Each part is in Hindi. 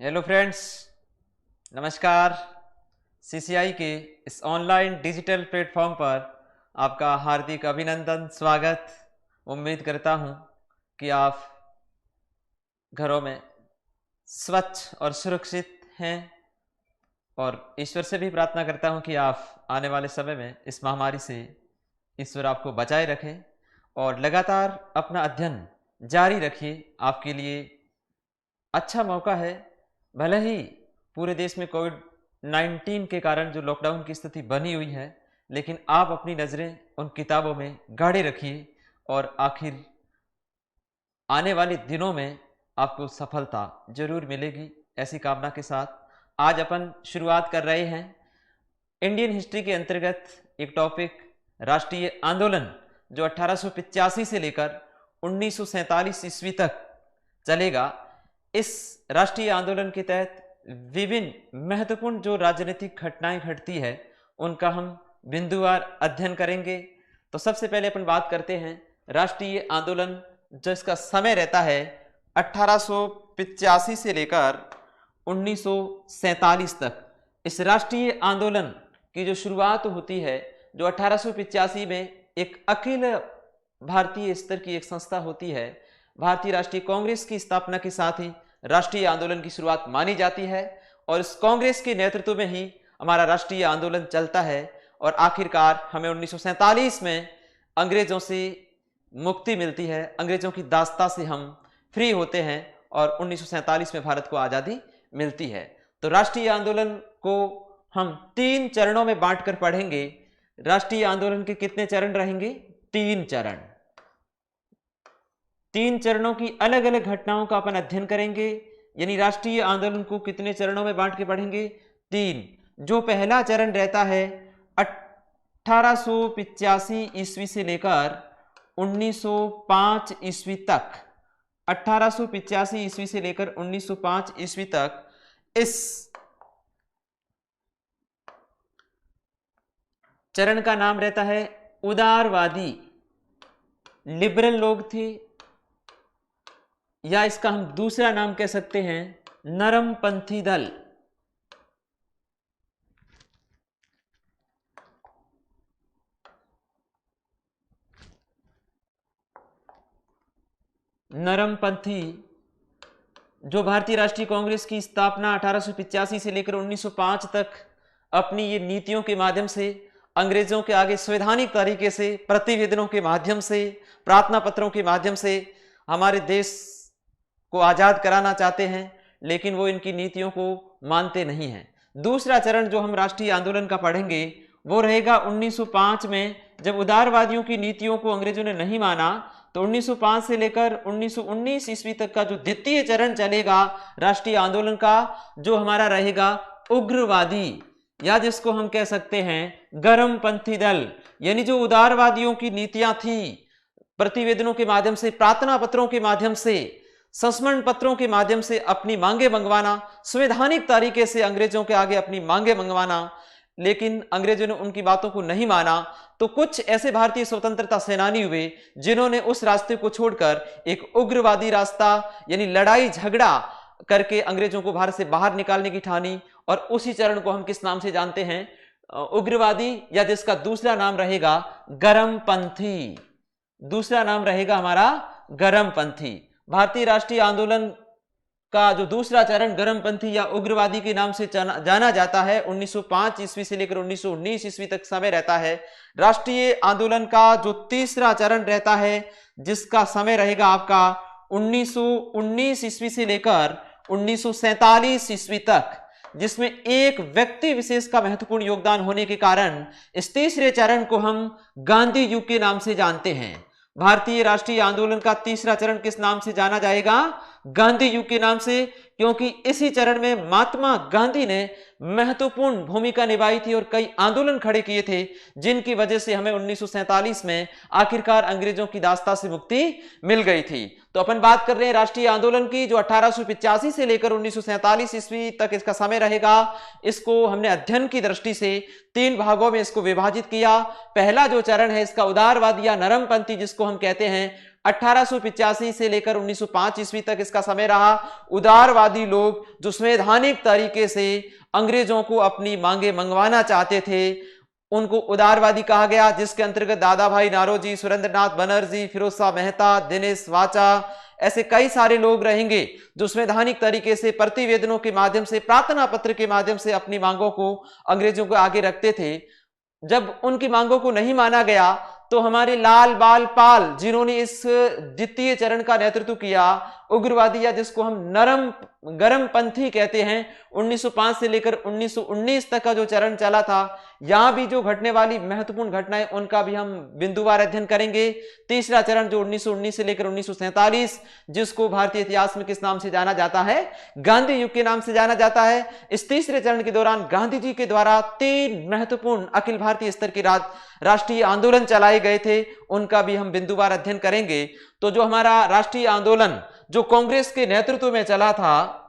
हेलो फ्रेंड्स, नमस्कार। सीसीआई के इस ऑनलाइन डिजिटल प्लेटफॉर्म पर आपका हार्दिक अभिनंदन, स्वागत। उम्मीद करता हूं कि आप घरों में स्वच्छ और सुरक्षित हैं और ईश्वर से भी प्रार्थना करता हूं कि आप आने वाले समय में इस महामारी से ईश्वर आपको बचाए रखें और लगातार अपना अध्ययन जारी रखिए। आपके लिए अच्छा मौका है। भले ही पूरे देश में कोविड-19 के कारण जो लॉकडाउन की स्थिति बनी हुई है, लेकिन आप अपनी नज़रें उन किताबों में गाड़े रखिए और आखिर आने वाले दिनों में आपको सफलता जरूर मिलेगी। ऐसी कामना के साथ आज अपन शुरुआत कर रहे हैं इंडियन हिस्ट्री के अंतर्गत एक टॉपिक, राष्ट्रीय आंदोलन जो 1885 से लेकर 1947 ईस्वी तक चलेगा। इस राष्ट्रीय आंदोलन के तहत विभिन्न महत्वपूर्ण जो राजनीतिक घटनाएं घटती है उनका हम बिंदुवार अध्ययन करेंगे। तो सबसे पहले अपन बात करते हैं राष्ट्रीय आंदोलन, जिसका समय रहता है 1885 से लेकर 1947 तक। इस राष्ट्रीय आंदोलन की जो शुरुआत होती है, जो 1885 में एक अखिल भारतीय स्तर की एक संस्था होती है, भारतीय राष्ट्रीय कांग्रेस की स्थापना के साथ ही राष्ट्रीय आंदोलन की शुरुआत मानी जाती है और इस कांग्रेस के नेतृत्व में ही हमारा राष्ट्रीय आंदोलन चलता है और आखिरकार हमें 1947 में अंग्रेजों से मुक्ति मिलती है, अंग्रेजों की दास्ता से हम फ्री होते हैं और 1947 में भारत को आज़ादी मिलती है। तो राष्ट्रीय आंदोलन को हम 3 चरणों में बांटकर पढ़ेंगे। राष्ट्रीय आंदोलन के कितने चरण रहेंगे? 3 चरण। 3 चरणों की अलग अलग घटनाओं का अपन अध्ययन करेंगे। यानी राष्ट्रीय आंदोलन को कितने चरणों में बांट के पढ़ेंगे? 3। जो पहला चरण रहता है 1885 ईस्वी से लेकर 1905 ईस्वी तक, 1885 ईस्वी से लेकर 1905 ईस्वी तक इस चरण का नाम रहता है उदारवादी। लिबरल लोग थे, या इसका हम दूसरा नाम कह सकते हैं नरमपंथी दल। नरमपंथी जो भारतीय राष्ट्रीय कांग्रेस की स्थापना 1885 से लेकर 1905 तक अपनी ये नीतियों के माध्यम से अंग्रेजों के आगे संवैधानिक तरीके से, प्रतिवेदनों के माध्यम से, प्रार्थना पत्रों के माध्यम से हमारे देश को आजाद कराना चाहते हैं, लेकिन वो इनकी नीतियों को मानते नहीं हैं। दूसरा चरण जो हम राष्ट्रीय आंदोलन का पढ़ेंगे वो रहेगा 1905 में, जब उदारवादियों की नीतियों को अंग्रेजों ने नहीं माना। तो 1905 से लेकर 1919 ईस्वी तक का जो द्वितीय चरण चलेगा राष्ट्रीय आंदोलन का, जो हमारा रहेगा उग्रवादी, या जिसको हम कह सकते हैं गर्मपंथी दल। यानी जो उदारवादियों की नीतियां थी, प्रतिवेदनों के माध्यम से, प्रार्थना पत्रों के माध्यम से, संस्मरण पत्रों के माध्यम से अपनी मांगे मंगवाना, संवैधानिक तरीके से अंग्रेजों के आगे अपनी मांगे मंगवाना, लेकिन अंग्रेजों ने उनकी बातों को नहीं माना। तो कुछ ऐसे भारतीय स्वतंत्रता सेनानी हुए जिन्होंने उस रास्ते को छोड़कर एक उग्रवादी रास्ता, यानी लड़ाई झगड़ा करके अंग्रेजों को भारत से बाहर निकालने की ठानी। और उसी चरण को हम किस नाम से जानते हैं? उग्रवादी, या जिसका दूसरा नाम रहेगा गर्मपंथी। दूसरा नाम रहेगा हमारा गर्मपंथी। भारतीय राष्ट्रीय आंदोलन का जो दूसरा चरण गर्मपंथी या उग्रवादी के नाम से जाना जाता है, 1905 ईस्वी से लेकर 1919 ईस्वी तक समय रहता है। राष्ट्रीय आंदोलन का जो तीसरा चरण रहता है, जिसका समय रहेगा आपका 1919 ईस्वी से लेकर 1947 ईस्वी तक, जिसमें एक व्यक्ति विशेष का महत्वपूर्ण योगदान होने के कारण इस तीसरे चरण को हम गांधी युग के नाम से जानते हैं। भारतीय राष्ट्रीय आंदोलन का तीसरा चरण किस नाम से जाना जाएगा? गांधी युग के नाम से, क्योंकि इसी चरण में महात्मा गांधी ने महत्वपूर्ण भूमिका निभाई थी और कई आंदोलन खड़े किए थे, जिनकी वजह से हमें 1947 में आखिरकार अंग्रेजों की दास्ता से मुक्ति मिल गई थी। तो अपन बात कर रहे हैं राष्ट्रीय आंदोलन की, जो 1885 से लेकर 1947 ईस्वी तक इसका समय रहेगा। इसको हमने अध्ययन की दृष्टि से 3 भागों में इसको विभाजित किया। पहला जो चरण है इसका उदारवादी या नरमपंथी, जिसको हम कहते हैं 1885 से लेकर 1905 ईस्वी तक इसका समय रहा। उदारवादी लोग जो संवैधानिक तरीके से अंग्रेजों को अपनी मांगे मंगवाना चाहते थे, उनको उदारवादी कहा गया, जिसके अंतर्गत दादा भाई नारोजी, सुरेंद्रनाथ बनर्जी, फिरोज शाह मेहता, दिनेश वाचा, ऐसे कई सारे लोग रहेंगे जो संवैधानिक तरीके से प्रतिवेदनों के माध्यम से, प्रार्थना पत्र के माध्यम से अपनी मांगों को अंग्रेजों को आगे रखते थे। जब उनकी मांगों को नहीं माना गया तो हमारे लाल बाल पाल, जिन्होंने इस द्वितीय चरण का नेतृत्व किया, उग्रवादी या जिसको हम नरम गरम पंथी कहते हैं, 1905 से लेकर 1919 तक का जो चरण चला था, यहां भी जो घटने वाली महत्वपूर्ण घटनाएं उनका भी हम बिंदुवार अध्ययन करेंगे। तीसरा चरण जो 1919 से लेकर 1947, जिसको भारतीय इतिहास में किस नाम से जाना जाता है, गांधी युग के नाम से जाना जाता है। इस तीसरे चरण के दौरान गांधी जी के द्वारा 3 महत्वपूर्ण अखिल भारतीय स्तर के राष्ट्रीय आंदोलन चलाए गए थे, उनका भी हम बिंदुवार अध्ययन करेंगे। तो जो हमारा राष्ट्रीय आंदोलन जो कांग्रेस के नेतृत्व में चला था,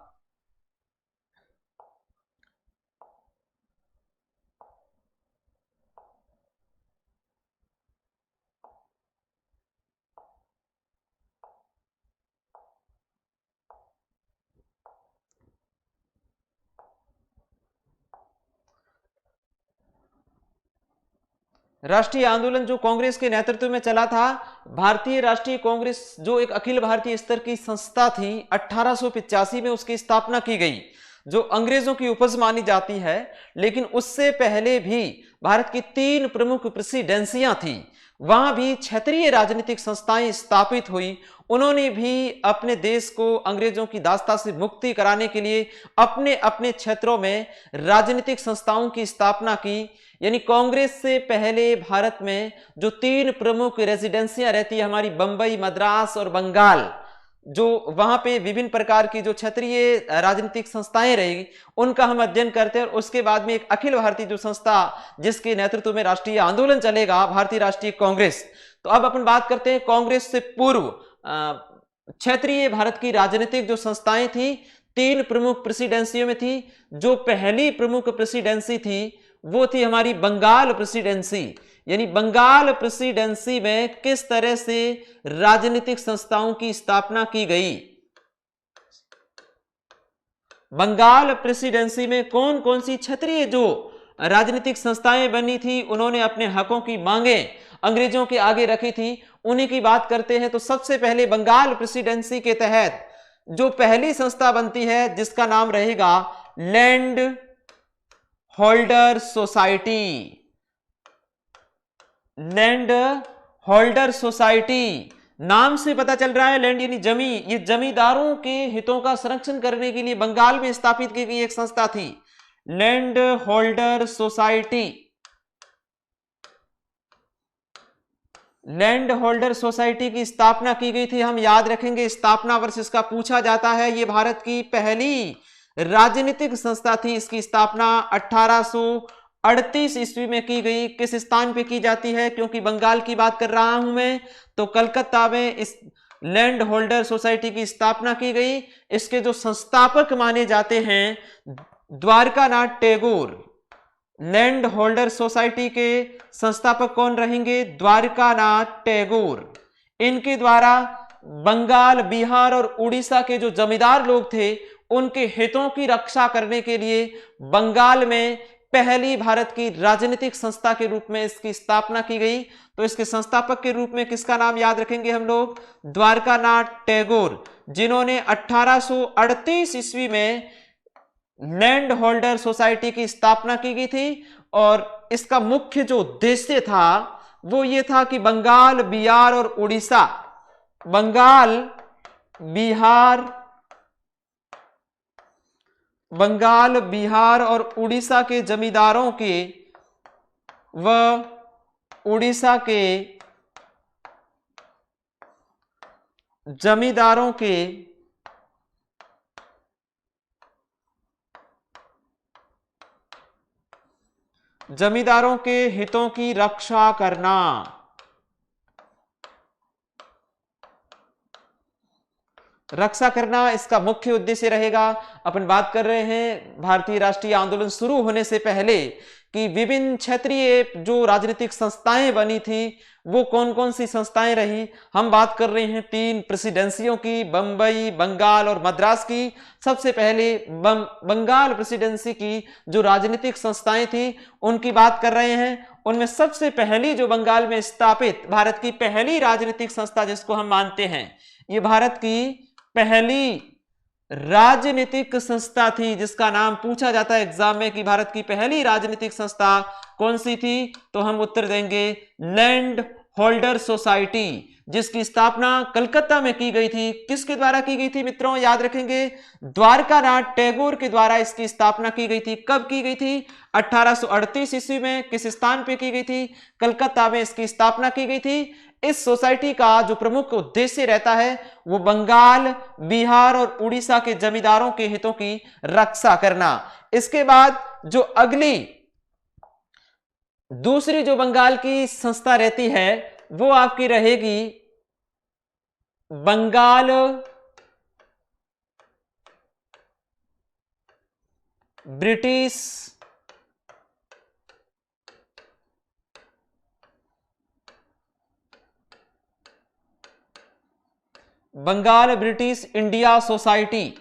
राष्ट्रीय आंदोलन जो कांग्रेस के नेतृत्व में चला था, भारतीय राष्ट्रीय कांग्रेस जो एक अखिल भारतीय स्तर की संस्था थी, 1885 में उसकी स्थापना की गई, जो अंग्रेजों की उपज मानी जाती है। लेकिन उससे पहले भी भारत की 3 प्रमुख प्रेसिडेंसियां थी, वहां भी क्षेत्रीय राजनीतिक संस्थाएं स्थापित हुई। उन्होंने भी अपने देश को अंग्रेजों की दास्ता से मुक्ति कराने के लिए अपने अपने क्षेत्रों में राजनीतिक संस्थाओं की स्थापना की। यानी कांग्रेस से पहले भारत में जो 3 प्रमुख रेजिडेंसियां रहती है हमारी, बंबई, मद्रास और बंगाल, जो वहां पे विभिन्न प्रकार की जो क्षेत्रीय राजनीतिक संस्थाएं रहेगी, उनका हम अध्ययन करते हैं। और उसके बाद में एक अखिल भारतीय जो संस्था जिसके नेतृत्व में राष्ट्रीय आंदोलन चलेगा, भारतीय राष्ट्रीय कांग्रेस। तो अब अपन बात करते हैं कांग्रेस से पूर्व क्षेत्रीय भारत की राजनीतिक जो संस्थाएं थी, 3 प्रमुख प्रेसिडेंसियों में थी। जो पहली प्रमुख प्रेसिडेंसी थी वो थी हमारी बंगाल प्रेसिडेंसी। यानी बंगाल प्रेसिडेंसी में किस तरह से राजनीतिक संस्थाओं की स्थापना की गई, बंगाल प्रेसिडेंसी में कौन कौन सी क्षेत्रीय जो राजनीतिक संस्थाएं बनी थी, उन्होंने अपने हकों की मांगे अंग्रेजों के आगे रखी थी, उन्हीं की बात करते हैं। तो सबसे पहले बंगाल प्रेसिडेंसी के तहत जो पहली संस्था बनती है, जिसका नाम रहेगा land holder society. Landholder society नाम से पता चल रहा है, लैंड यानी जमी, ये जमींदारों के हितों का संरक्षण करने के लिए बंगाल में स्थापित की गई एक संस्था थी, landholder society. Landholder society की स्थापना की गई थी, हम याद रखेंगे, स्थापना वर्ष इसका पूछा जाता है। यह भारत की पहली राजनीतिक संस्था थी। इसकी स्थापना 1838 ईस्वी में की गई। किस स्थान पे की जाती है, क्योंकि बंगाल की बात कर रहा हूं मैं, तो कलकत्ता में इस लैंड होल्डर सोसाइटी की स्थापना की गई। इसके जो संस्थापक माने जाते हैं Dwarkanath Tagore. Land holder society के संस्थापक कौन रहेंगे? द्वारकानाथ टैगोर। इनके द्वारा बंगाल, बिहार और उड़ीसा के जो जमींदार लोग थे उनके हितों की रक्षा करने के लिए बंगाल में पहली भारत की राजनीतिक संस्था के रूप में इसकी स्थापना की गई। तो इसके संस्थापक के रूप में किसका नाम याद रखेंगे हम लोग? द्वारकानाथ टैगोर, जिन्होंने 1838 ईस्वी में लैंड होल्डर सोसाइटी की स्थापना की गई थी। और इसका मुख्य जो उद्देश्य था वो ये था कि बंगाल, बिहार और उड़ीसा, बंगाल, बिहार और उड़ीसा के जमींदारों के व उड़ीसा के जमींदारों के हितों की रक्षा रक्षा करना इसका मुख्य उद्देश्य रहेगा। अपन बात कर रहे हैं भारतीय राष्ट्रीय आंदोलन शुरू होने से पहले कि विभिन्न क्षेत्रीय जो राजनीतिक संस्थाएं बनी थी वो कौन कौन सी संस्थाएं रही। हम बात कर रहे हैं 3 प्रेसिडेंसियों की, बंबई, बंगाल और मद्रास की। सबसे पहले बंगाल प्रेसिडेंसी की जो राजनीतिक संस्थाएं थी उनकी बात कर रहे हैं। उनमें सबसे पहली जो बंगाल में स्थापित भारत की पहली राजनीतिक संस्था जिसको हम मानते हैं, ये भारत की पहली राजनीतिक संस्था थी जिसका नाम पूछा जाता है एग्जाम में कि भारत की पहली राजनीतिक संस्था कौन सी थी, तो हम उत्तर देंगे लैंड होल्डर सोसाइटी, जिसकी स्थापना कलकत्ता में की गई थी। किसके द्वारा की गई थी मित्रों, याद रखेंगे, द्वारकानाथ टैगोर के द्वारा इसकी स्थापना की गई थी। कब की गई थी, 1838 ईस्वी में। किस स्थान पे की गई थी, कलकत्ता में इसकी स्थापना की गई थी। इस सोसाइटी का जो प्रमुख उद्देश्य रहता है वो बंगाल, बिहार और उड़ीसा के जमींदारों के हितों की रक्षा करना। इसके बाद जो अगली दूसरी जो बंगाल की संस्था रहती है वो आपकी रहेगी बंगाल ब्रिटिश इंडिया सोसाइटी।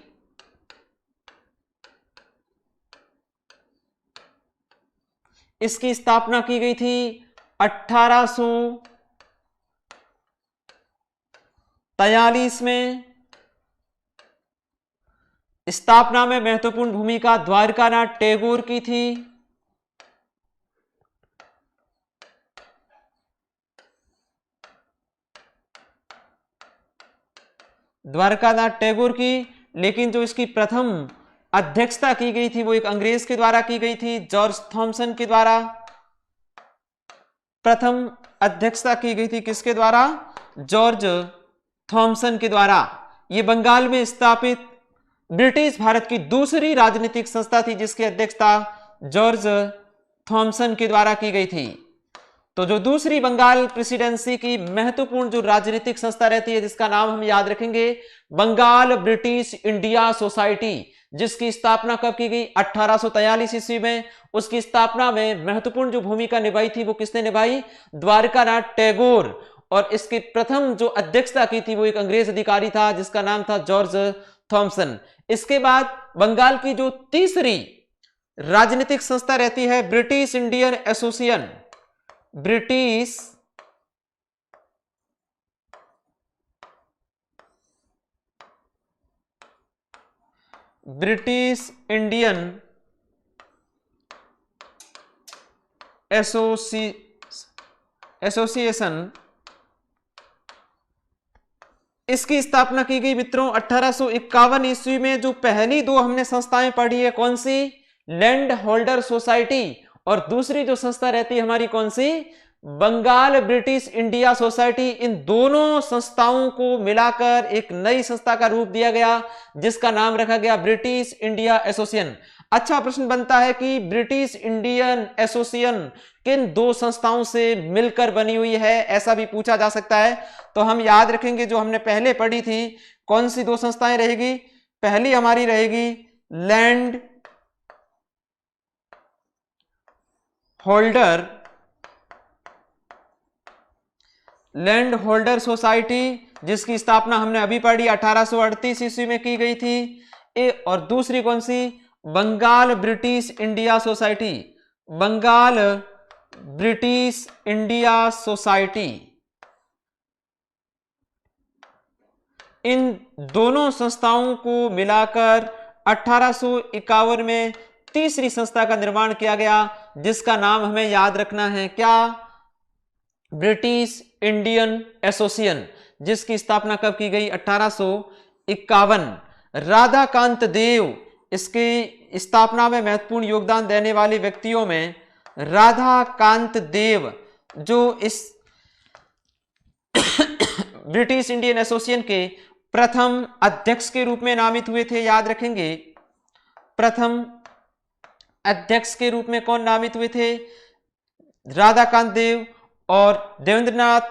इसकी स्थापना की गई थी 1843 में। स्थापना में महत्वपूर्ण भूमिका द्वारकानाथ टैगोर की थी। द्वारकानाथ टैगोर की, लेकिन जो इसकी प्रथम अध्यक्षता की गई थी वो एक अंग्रेज के द्वारा की गई थी, जॉर्ज थॉमसन के द्वारा। प्रथम अध्यक्षता की गई थी किसके द्वारा, जॉर्ज थॉमसन के द्वारा। यह बंगाल में स्थापित ब्रिटिश भारत की दूसरी राजनीतिक संस्था थी जिसकी अध्यक्षता जॉर्ज थॉमसन के द्वारा की गई थी। तो जो दूसरी बंगाल प्रेसिडेंसी की महत्वपूर्ण जो राजनीतिक संस्था रहती है जिसका नाम हम याद रखेंगे बंगाल ब्रिटिश इंडिया सोसाइटी, जिसकी स्थापना कब की गई, 1843 ईस्वी में। उसकी स्थापना में महत्वपूर्ण जो भूमिका निभाई थी वो किसने निभाई, द्वारकानाथ टैगोर। और इसकी प्रथम जो अध्यक्षता की थी वो एक अंग्रेज अधिकारी था जिसका नाम था जॉर्ज थॉमसन। इसके बाद बंगाल की जो तीसरी राजनीतिक संस्था रहती है British Indian association. British Indian association, इसकी स्थापना की गई मित्रों 1851 ईस्वी में। जो पहली दो हमने संस्थाएं पढ़ी है कौन सी, लैंड होल्डर सोसाइटी, और दूसरी जो संस्था रहती है हमारी कौन सी, बंगाल ब्रिटिश इंडिया सोसाइटी। इन दोनों संस्थाओं को मिलाकर एक नई संस्था का रूप दिया गया जिसका नाम रखा गया ब्रिटिश इंडिया एसोसिएशन। अच्छा प्रश्न बनता है कि ब्रिटिश इंडियन एसोसिएशन किन दो संस्थाओं से मिलकर बनी हुई है, ऐसा भी पूछा जा सकता है। तो हम याद रखेंगे जो हमने पहले पढ़ी थी, कौन सी दो संस्थाएं रहेगी, पहली हमारी रहेगी लैंड होल्डर सोसाइटी, जिसकी स्थापना हमने अभी पढ़ी 1838 ईस्वी में की गई थी। और दूसरी कौन सी, Bengal British India society, Bengal British India society. इन दोनों संस्थाओं को मिलाकर 1851 में तीसरी संस्था का निर्माण किया गया जिसका नाम हमें याद रखना है, क्या, ब्रिटिश इंडियन एसोसिएशन, जिसकी स्थापना कब की गई, 1851। राधाकांत देव इसकी स्थापना में महत्वपूर्ण योगदान देने वाले व्यक्तियों में राधाकांत देव, जो इस ब्रिटिश इंडियन एसोसिएशन के प्रथम अध्यक्ष के रूप में नामित हुए थे। याद रखेंगे प्रथम अध्यक्ष के रूप में कौन नामित हुए थे, राधाकांत देव। और देवेंद्रनाथ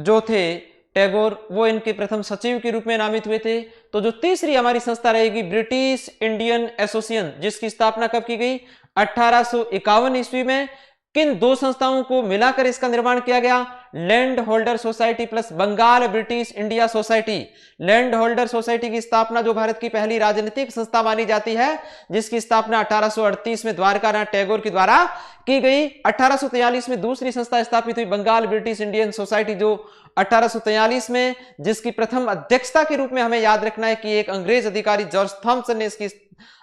जो थे टैगोर, वो इनके प्रथम सचिव के रूप में नामित हुए थे। तो जो तीसरी हमारी संस्था रहेगी ब्रिटिश इंडियन एसोसिएशन, जिसकी स्थापना कब की गई? 1851 ईस्वी में। किन दो संस्थाओं को मिलाकर इसका निर्माण किया गया? Landholder society plus Bengal British India society. Landholder society की स्थापना जो भारत की पहली राजनीतिक संस्था मानी जाती है, जिसकी स्थापना 1838 में द्वारकानाथ टैगोर के द्वारा की गई। 1843 में दूसरी संस्था स्थापित हुई बंगाल ब्रिटिश इंडियन सोसाइटी, जो 1843 में, जिसकी प्रथम अध्यक्षता के रूप में हमें याद रखना है कि एक अंग्रेज अधिकारी जॉर्ज थॉमसन ने इसकी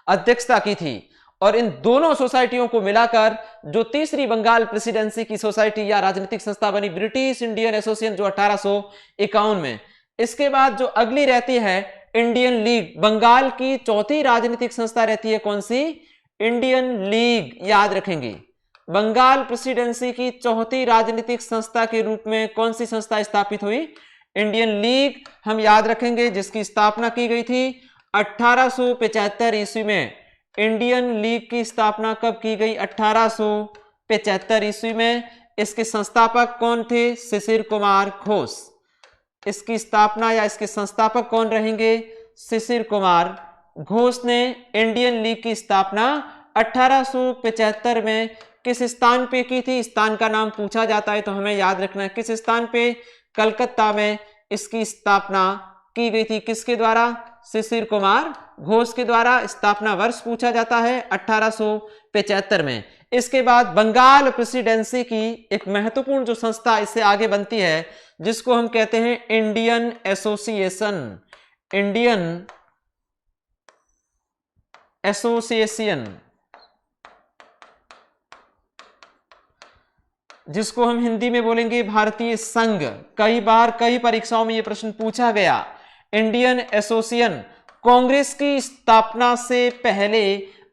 अध्यक्षता की थी। और इन दोनों सोसाइटियों को मिलाकर जो तीसरी बंगाल प्रेसिडेंसी की सोसाइटी या राजनीतिक संस्था बनी ब्रिटिश इंडियन एसोसिएशन, जो 1851 में। इसके बाद जो अगली रहती है इंडियन लीग, बंगाल की चौथी राजनीतिक संस्था रहती है कौन सी? इंडियन लीग, याद रखेंगे। बंगाल प्रेसिडेंसी की चौथी राजनीतिक संस्था के रूप में कौन सी संस्था स्थापित हुई? इंडियन लीग, हम याद रखेंगे, जिसकी स्थापना की गई थी 1875 ईस्वी में। इंडियन लीग की स्थापना कब की गई? 1875 ईस्वी में। इसके संस्थापक कौन थे? शिशिर कुमार घोष। इसकी स्थापना या इसके संस्थापक कौन रहेंगे? शिशिर कुमार घोष ने इंडियन लीग की स्थापना 1875 में किस स्थान पे की थी? स्थान का नाम पूछा जाता है तो हमें याद रखना है किस स्थान पे? कलकत्ता में इसकी स्थापना की गई थी। किसके द्वारा? शिशिर कुमार घोष के द्वारा। स्थापना वर्ष पूछा जाता है 1875 में। इसके बाद बंगाल प्रेसिडेंसी की एक महत्वपूर्ण जो संस्था इससे आगे बनती है, जिसको हम कहते हैं इंडियन एसोसिएशन। इंडियन एसोसिएशन, जिसको हम हिंदी में बोलेंगे भारतीय संघ। कई बार कई परीक्षाओं में यह प्रश्न पूछा गया। इंडियन एसोसिएशन कांग्रेस की स्थापना से पहले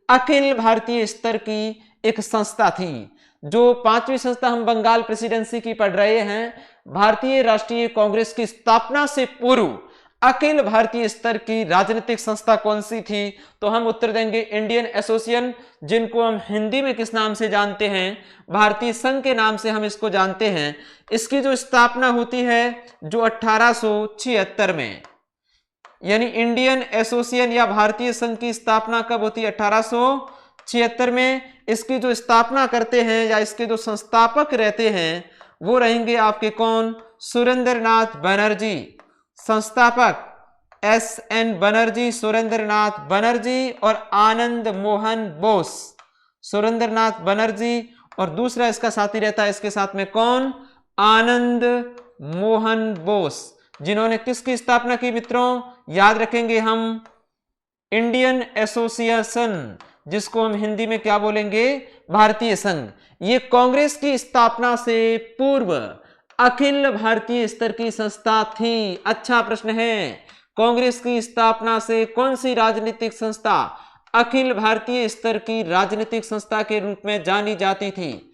अखिल भारतीय स्तर की एक संस्था थी। जो पांचवी संस्था हम बंगाल प्रेसिडेंसी की पढ़ रहे हैं, भारतीय राष्ट्रीय कांग्रेस की स्थापना से पूर्व अखिल भारतीय स्तर की राजनीतिक संस्था कौन सी थी? तो हम उत्तर देंगे इंडियन एसोसिएशन, जिनको हम हिंदी में किस नाम से जानते हैं? भारतीय संघ के नाम से हम इसको जानते हैं। इसकी जो स्थापना होती है जो 1876 में, यानी इंडियन एसोसिएशन या भारतीय संघ की स्थापना कब होती है? 1876 में। इसकी जो स्थापना करते हैं या इसके जो संस्थापक रहते हैं वो रहेंगे आपके कौन? सुरेंद्रनाथ बनर्जी। संस्थापक एस.एन. बनर्जी, सुरेंद्रनाथ बनर्जी और आनंद मोहन बोस। सुरेंद्रनाथ बनर्जी और दूसरा इसका साथी रहता है इसके साथ में कौन? आनंद मोहन बोस, जिन्होंने किसकी स्थापना की मित्रों? याद रखेंगे हम इंडियन एसोसिएशन, जिसको हम हिंदी में क्या बोलेंगे? भारतीय संघ। ये कांग्रेस की स्थापना से पूर्व अखिल भारतीय स्तर की संस्था थी। अच्छा प्रश्न है। कांग्रेस की स्थापना से कौन सी राजनीतिक संस्था अखिल भारतीय स्तर की राजनीतिक संस्था के रूप में जानी जाती थी?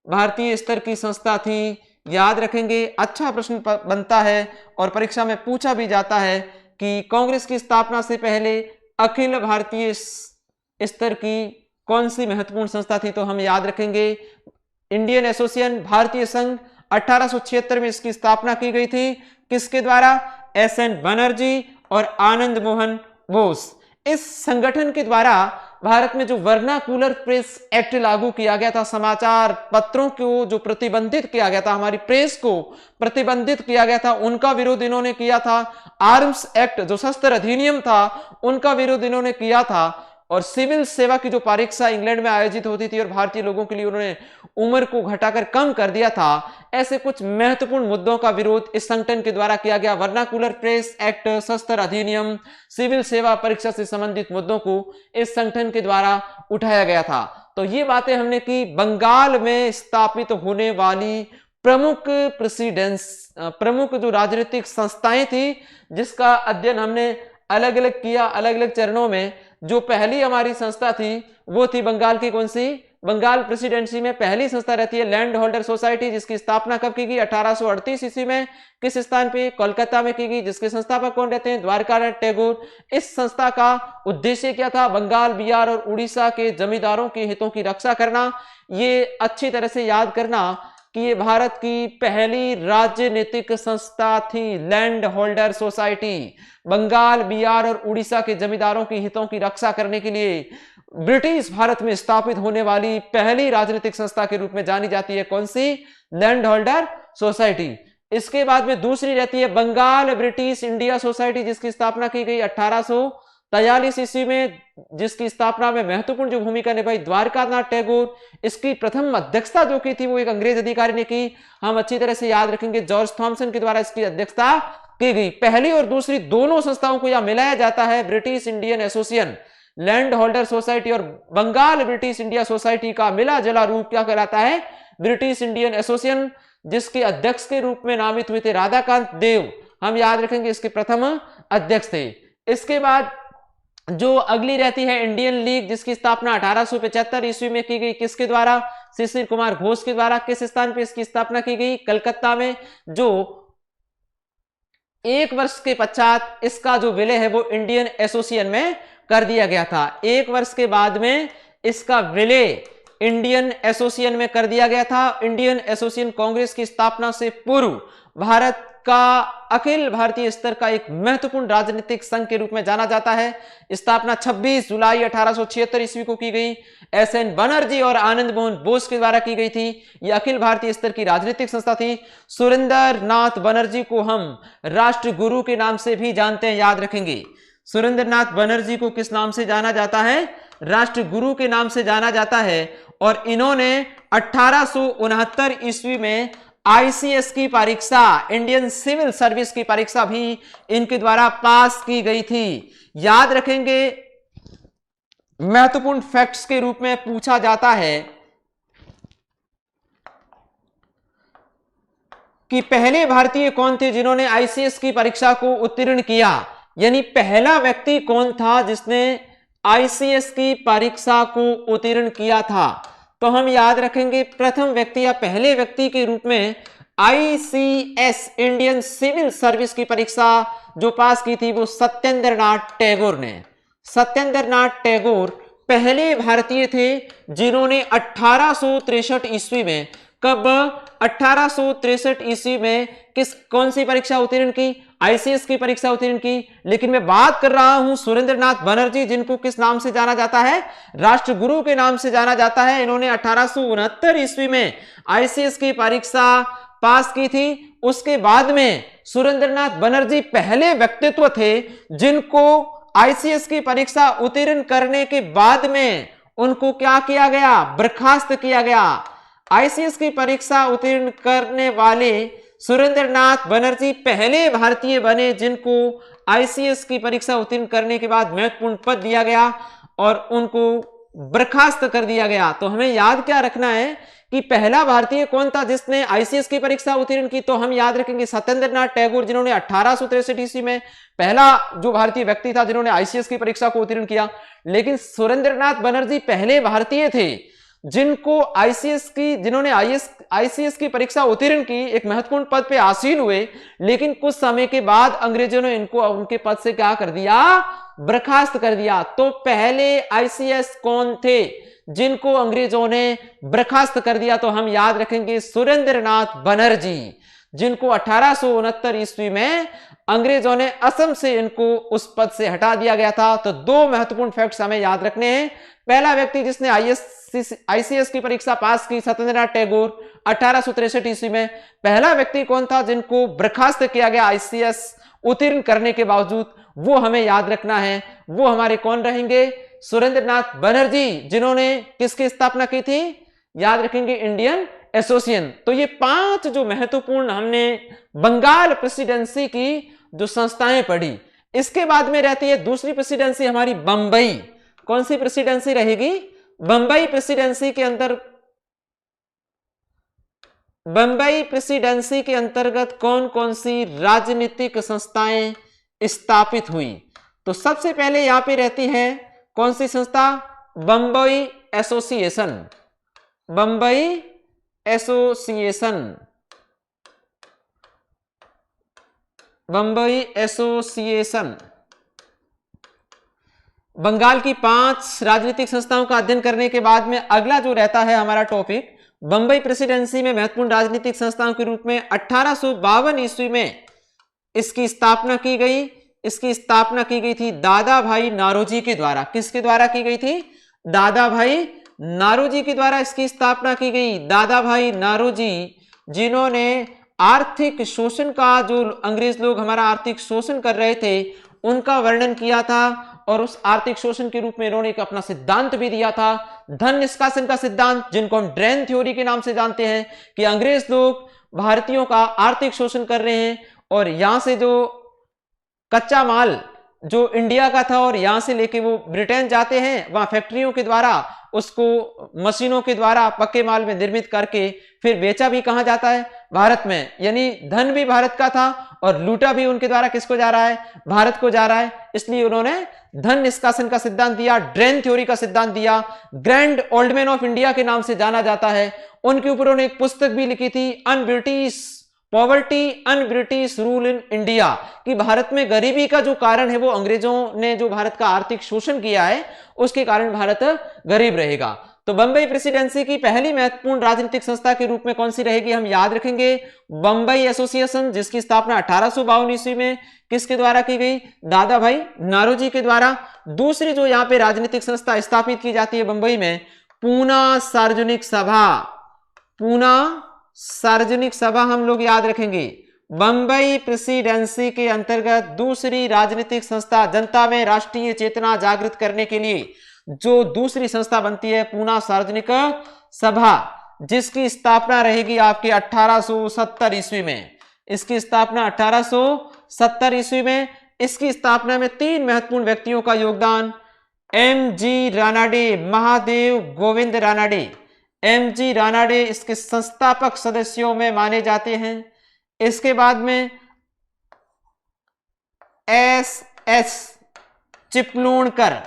भारतीय स्तर की संस्था थी, याद रखेंगे। अच्छा प्रश्न बनता है और परीक्षा में पूछा भी जाता है कि कांग्रेस की स्थापना से पहले अखिल भारतीय स्तर की कौन सी महत्वपूर्ण संस्था थी? तो हम याद रखेंगे इंडियन एसोसिएशन, भारतीय संघ। 1876 में इसकी स्थापना की गई थी। किसके द्वारा? एस.एन. बनर्जी और आनंद मोहन बोस। इस संगठन के द्वारा भारत में जो वर्नाकुलर प्रेस एक्ट लागू किया गया था, समाचार पत्रों को जो प्रतिबंधित किया गया था, हमारी प्रेस को प्रतिबंधित किया गया था, उनका विरोध इन्होंने किया था। आर्म्स एक्ट जो शस्त्र अधिनियम था, उनका विरोध इन्होंने किया था। और सिविल सेवा की जो परीक्षा इंग्लैंड में आयोजित होती थी और भारतीय लोगों के लिए उन्होंने उम्र को घटाकर कम कर दिया था। ऐसे कुछ महत्वपूर्ण मुद्दों का विरोध इस संगठन के द्वारा किया गया। वर्नाकुलर प्रेस एक्ट, शस्त्र अधिनियम, सिविल सेवा परीक्षा से संबंधित मुद्दों को इस संगठन के द्वारा उठाया गया था। तो ये बातें हमने की बंगाल में स्थापित होने वाली प्रमुख जो राजनीतिक संस्थाएं थी, जिसका अध्ययन हमने अलग अलग किया, अलग अलग चरणों में। जो पहली हमारी संस्था थी वो थी बंगाल की कौन सी? बंगाल प्रेसिडेंसी में पहली संस्था रहती है लैंड होल्डर सोसाइटी, जिसकी स्थापना कब की गई? 1838 ईस्वी में। किस स्थान पे? कोलकाता में की गई। जिसके संस्थापक कौन रहते हैं? द्वारकानाथ टैगोर। इस संस्था का उद्देश्य क्या था? बंगाल, बिहार और उड़ीसा के जमींदारों के हितों की रक्षा करना। ये अच्छी तरह से याद करना कि ये भारत की पहली राजनीतिक संस्था थी। Landholder society Bengal, Bihar और उड़ीसा के जमींदारों के हितों की रक्षा करने के लिए ब्रिटिश भारत में स्थापित होने वाली पहली राजनीतिक संस्था के रूप में जानी जाती है। कौन सी? Land holder society. इसके बाद में दूसरी रहती है बंगाल ब्रिटिश इंडिया सोसाइटी, जिसकी स्थापना की गई 1843 ईस्वी में, जिसकी स्थापना में महत्वपूर्ण जो भूमिका निभाई द्वारकानाथ टैगोर। इसकी प्रथम अध्यक्षता जो की थी वो एक अंग्रेज अधिकारी ने की। हम अच्छी तरह से याद रखेंगे, जॉर्ज थॉमसन के द्वारा इसकी अध्यक्षता की गई। पहली और दूसरी दोनों संस्थाओं को यहां मिलाया जाता है British Indian association. Land holder society और बंगाल ब्रिटिश इंडिया सोसाइटी का मिला जुला रूप क्या कहलाता है? ब्रिटिश इंडियन एसोसिएशन, जिसके अध्यक्ष के रूप में नामित हुए थे राधाकांत देव। हम याद रखेंगे इसके प्रथम अध्यक्ष थे। इसके बाद जो अगली रहती है इंडियन लीग, जिसकी स्थापना 1875 ईस्वी में की गई। किसके द्वारा? शिशिर कुमार घोष के द्वारा। किस स्थान पर इसकी स्थापना की गई? कलकत्ता में। जो एक वर्ष के पश्चात इसका जो विलय है वो इंडियन एसोसिएशन में कर दिया गया था। एक वर्ष के बाद में इसका विलय इंडियन एसोसिएशन में कर दिया गया था। इंडियन एसोसिएशन कांग्रेस की स्थापना से पूर्व भारत का अखिल भारतीय स्तर का एक महत्वपूर्ण राजनीतिक संघ के रूप में जाना जाता है। स्थापना 26 जुलाई 1876 ईस्वी को की गई। एसएन बनर्जी और आनंद मोहन बोस के द्वारा की गई थी। यह अखिल भारतीय स्तर की राजनीतिक संस्था थी। सुरेंद्र नाथ बनर्जी को हम राष्ट्र गुरु के नाम से भी जानते हैं, याद रखेंगे। सुरेंद्र नाथ बनर्जी को किस नाम से जाना जाता है? राष्ट्र गुरु के नाम से जाना जाता है। और इन्होंने 1869 ईस्वी में आईसीएस की परीक्षा, इंडियन सिविल सर्विस की परीक्षा भी इनके द्वारा पास की गई थी। याद रखेंगे, महत्वपूर्ण फैक्ट्स के रूप में पूछा जाता है कि पहले भारतीय कौन थे जिन्होंने आईसीएस की परीक्षा को उत्तीर्ण किया, यानी पहला व्यक्ति कौन था जिसने आईसीएस की परीक्षा को उत्तीर्ण किया था। तो हम याद रखेंगे, प्रथम व्यक्ति या पहले व्यक्ति के रूप में आईसीएस इंडियन सिविल सर्विस की परीक्षा जो पास की थी वो सत्येंद्र नाथ टैगोर ने। सत्येंद्र नाथ टैगोर पहले भारतीय थे जिन्होंने 1863 ईस्वी में, कब? 1863 ईस्वी में कौन सी परीक्षा उत्तीर्ण की? आईसीएस की परीक्षा उत्तीर्ण की। लेकिन मैं बात कर रहा हूं सुरेंद्र नाथ बनर्जी, जिनको किस नाम से जाना जाता है? राष्ट्रगुरु के नाम से जाना जाता है। इन्होंने 1869 ईस्वी में आईसीएस की परीक्षा पास की थी। उसके बाद में सुरेंद्र नाथ बनर्जी पहले व्यक्तित्व थे जिनको आईसीएस की परीक्षा उत्तीर्ण करने के बाद में उनको क्या किया गया? बर्खास्त किया गया। आईसीएस की परीक्षा उत्तीर्ण करने वाले सुरेंद्र नाथ बनर्जी पहले भारतीय बने जिनको आईसीएस की परीक्षा उत्तीर्ण करने के बाद महत्वपूर्ण पद दिया गया और उनको बर्खास्त कर दिया गया। तो हमें याद क्या रखना है कि पहला भारतीय कौन था जिसने आईसीएस की परीक्षा उत्तीर्ण की? तो हम याद रखेंगे सत्येंद्र नाथ टैगोर, जिन्होंने 1863 ईस्वी में पहला जो भारतीय व्यक्ति था जिन्होंने आईसीएस की परीक्षा को उत्तीर्ण किया। लेकिन सुरेंद्र नाथ बनर्जी पहले भारतीय थे जिनको जिन्होंने आईसीएस की परीक्षा उत्तीर्ण की, एक महत्वपूर्ण पद पे आसीन हुए। लेकिन कुछ समय के बाद अंग्रेजों ने इनको उनके पद से क्या कर दिया? बर्खास्त कर दिया। तो पहले आईसीएस कौन थे जिनको अंग्रेजों ने बर्खास्त कर दिया? तो हम याद रखेंगे सुरेंद्र नाथ बनर्जी, जिनको 1869 ईस्वी में अंग्रेजों ने असम से इनको उस पद से हटा दिया गया था। तो दो महत्वपूर्ण फैक्ट्स हमें याद रखने हैं। पहला व्यक्ति जिसने आईसीएस की परीक्षा पास की, सत्येंद्र नाथ टैगोर, 1863 ईस्वी में। पहला व्यक्ति कौन था जिनको बर्खास्त किया गया आईसीएस उत्तीर्ण करने के बावजूद? वो हमें याद रखना है। वो हमारे कौन रहेंगे? सुरेंद्र नाथ बनर्जी, जिन्होंने किसकी स्थापना की थी? याद रखेंगे इंडियन एसोसिएशन। तो ये 5 जो महत्वपूर्ण हमने बंगाल प्रेसिडेंसी की जो संस्थाएं पढ़ी। इसके बाद में रहती है दूसरी प्रेसिडेंसी हमारी बंबई। कौन सी प्रेसिडेंसी रहेगी? बंबई प्रेसिडेंसी के अंतर्गत कौन कौन सी राजनीतिक संस्थाएं स्थापित हुई? तो सबसे पहले यहां पे रहती है कौन सी संस्था? Bombay association. Bombay association, Bombay association. Bengal की 5 राजनीतिक संस्थाओं का अध्ययन करने के बाद में अगला जो रहता है हमारा टॉपिक बंबई प्रेसिडेंसी में महत्वपूर्ण राजनीतिक संस्थाओं के रूप में 1852 ईस्वी में इसकी स्थापना की गई। इसकी स्थापना की गई थी दादा भाई नारोजी के द्वारा। किसके द्वारा की गई थी? दादा भाई नारोजी के द्वारा इसकी स्थापना की गई। दादा भाई नारोजी, जिन्होंने आर्थिक शोषण का, जो अंग्रेज लोग हमारा आर्थिक शोषण कर रहे थे, उनका वर्णन किया था और उस आर्थिक शोषण के रूप में इन्होंने एक अपना सिद्धांत भी दिया था, धन निष्कासन का सिद्धांत, जिनको हम ड्रेन थ्योरी के नाम से जानते हैं, कि अंग्रेज लोग भारतीयों का आर्थिक शोषण कर रहे हैं और यहां से जो कच्चा माल जो इंडिया का था और यहां से लेके वो ब्रिटेन जाते हैं, वहां फैक्ट्रियों के द्वारा उसको मशीनों के द्वारा पक्के माल में निर्मित करके फिर बेचा भी कहां जाता है? भारत में। यानी धन भी भारत का था और लूटा भी उनके द्वारा किसको जा रहा है? भारत को जा रहा है। इसलिए उन्होंने धन निष्कासन का सिद्धांत दिया, ड्रेन थ्योरी का सिद्धांत दिया, grand old man of India के नाम से जाना जाता है। उनके ऊपर उन्होंने एक पुस्तक भी लिखी थी, un British poverty un British rule in India, कि भारत में गरीबी का जो कारण है वो अंग्रेजों ने जो भारत का आर्थिक शोषण किया है उसके कारण भारत गरीब रहेगा। तो बंबई प्रेसिडेंसी की पहली महत्वपूर्ण राजनीतिक संस्था के रूप में कौन सी रहेगी? हम याद रखेंगे बंबई एसोसिएशन, जिसकी स्थापना 1852 ईस्वी में किसके द्वारा की गई? दादा भाई नारोजी के द्वारा। दूसरी जो यहाँ पे राजनीतिक संस्था स्थापित की जाती है बंबई में, पूना सार्वजनिक सभा। पूना सार्वजनिक सभा हम लोग याद रखेंगे। बंबई प्रेसिडेंसी के अंतर्गत दूसरी राजनीतिक संस्था, जनता में राष्ट्रीय चेतना जागृत करने के लिए जो दूसरी संस्था बनती है, पूना सार्वजनिक सभा, जिसकी स्थापना रहेगी आपके 1870 ईस्वी में। इसकी स्थापना 1870 ईस्वी में। इसकी स्थापना में 3 महत्वपूर्ण व्यक्तियों का योगदान, एम.जी. रानाडे, महादेव गोविंद रानाडे। एम.जी. रानाडे इसके संस्थापक सदस्यों में माने जाते हैं। इसके बाद में एस.एस. चिपलूणकर,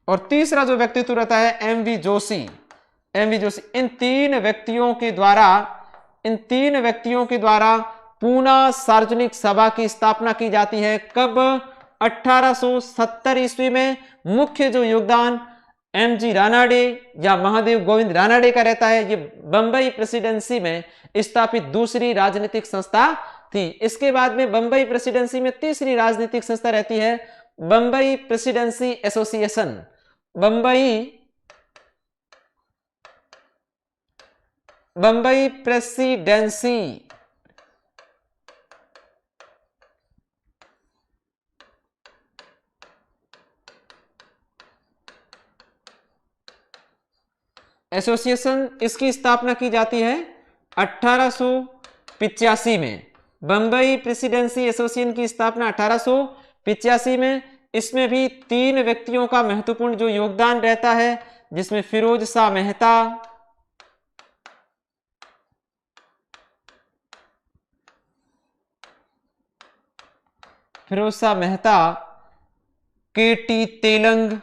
और तीसरा जो व्यक्तित्व रहता है एम.वी. जोशी। एम.वी. जोशी। इन तीन व्यक्तियों के द्वारा पूना सार्वजनिक सभा की स्थापना की जाती है। कब? 1870 ईस्वी में। मुख्य जो योगदान एम.जी. रानाडे या महादेव गोविंद रानाडे का रहता है। ये बंबई प्रेसिडेंसी में स्थापित दूसरी राजनीतिक संस्था थी। इसके बाद में बंबई प्रेसिडेंसी में तीसरी राजनीतिक संस्था रहती है Bombay presidency association. Bombay presidency association, इसकी स्थापना की जाती है 1885 में। बंबई प्रेसिडेंसी एसोसिएशन की स्थापना 1885 में। इसमें भी 3 व्यक्तियों का महत्वपूर्ण जो योगदान रहता है, जिसमें फिरोज शाह मेहता, के.टी. तेलंग,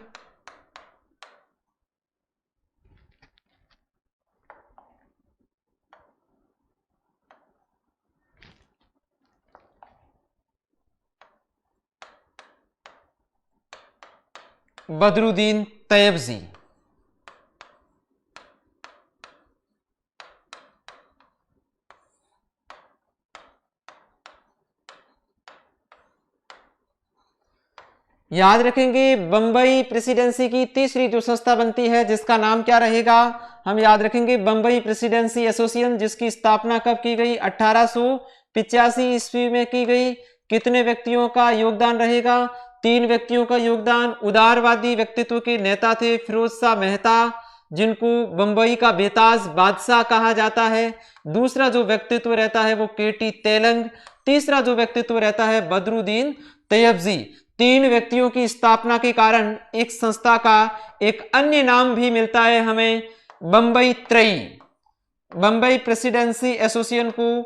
बदरुद्दीन तैयबजी। याद रखेंगे बंबई प्रेसिडेंसी की तीसरी जो संस्था बनती है, जिसका नाम क्या रहेगा? हम याद रखेंगे बंबई प्रेसिडेंसी एसोसिएशन, जिसकी स्थापना कब की गई? 1885 ईस्वी में की गई। कितने व्यक्तियों का योगदान रहेगा? 3 व्यक्तियों का योगदान। उदारवादी व्यक्तित्व के नेता थे फिरोज शाह मेहता, जिनको बंबई का बेताज बादशाह कहा जाता है। दूसरा जो व्यक्तित्व रहता है वो के.टी. तेलंग। तीसरा जो व्यक्तित्व रहता है बदरुद्दीन तैयबजी। 3 व्यक्तियों की स्थापना के कारण एक संस्था का एक अन्य नाम भी मिलता है हमें, बंबई त्रयी। बंबई प्रेसिडेंसी एसोसिएशन को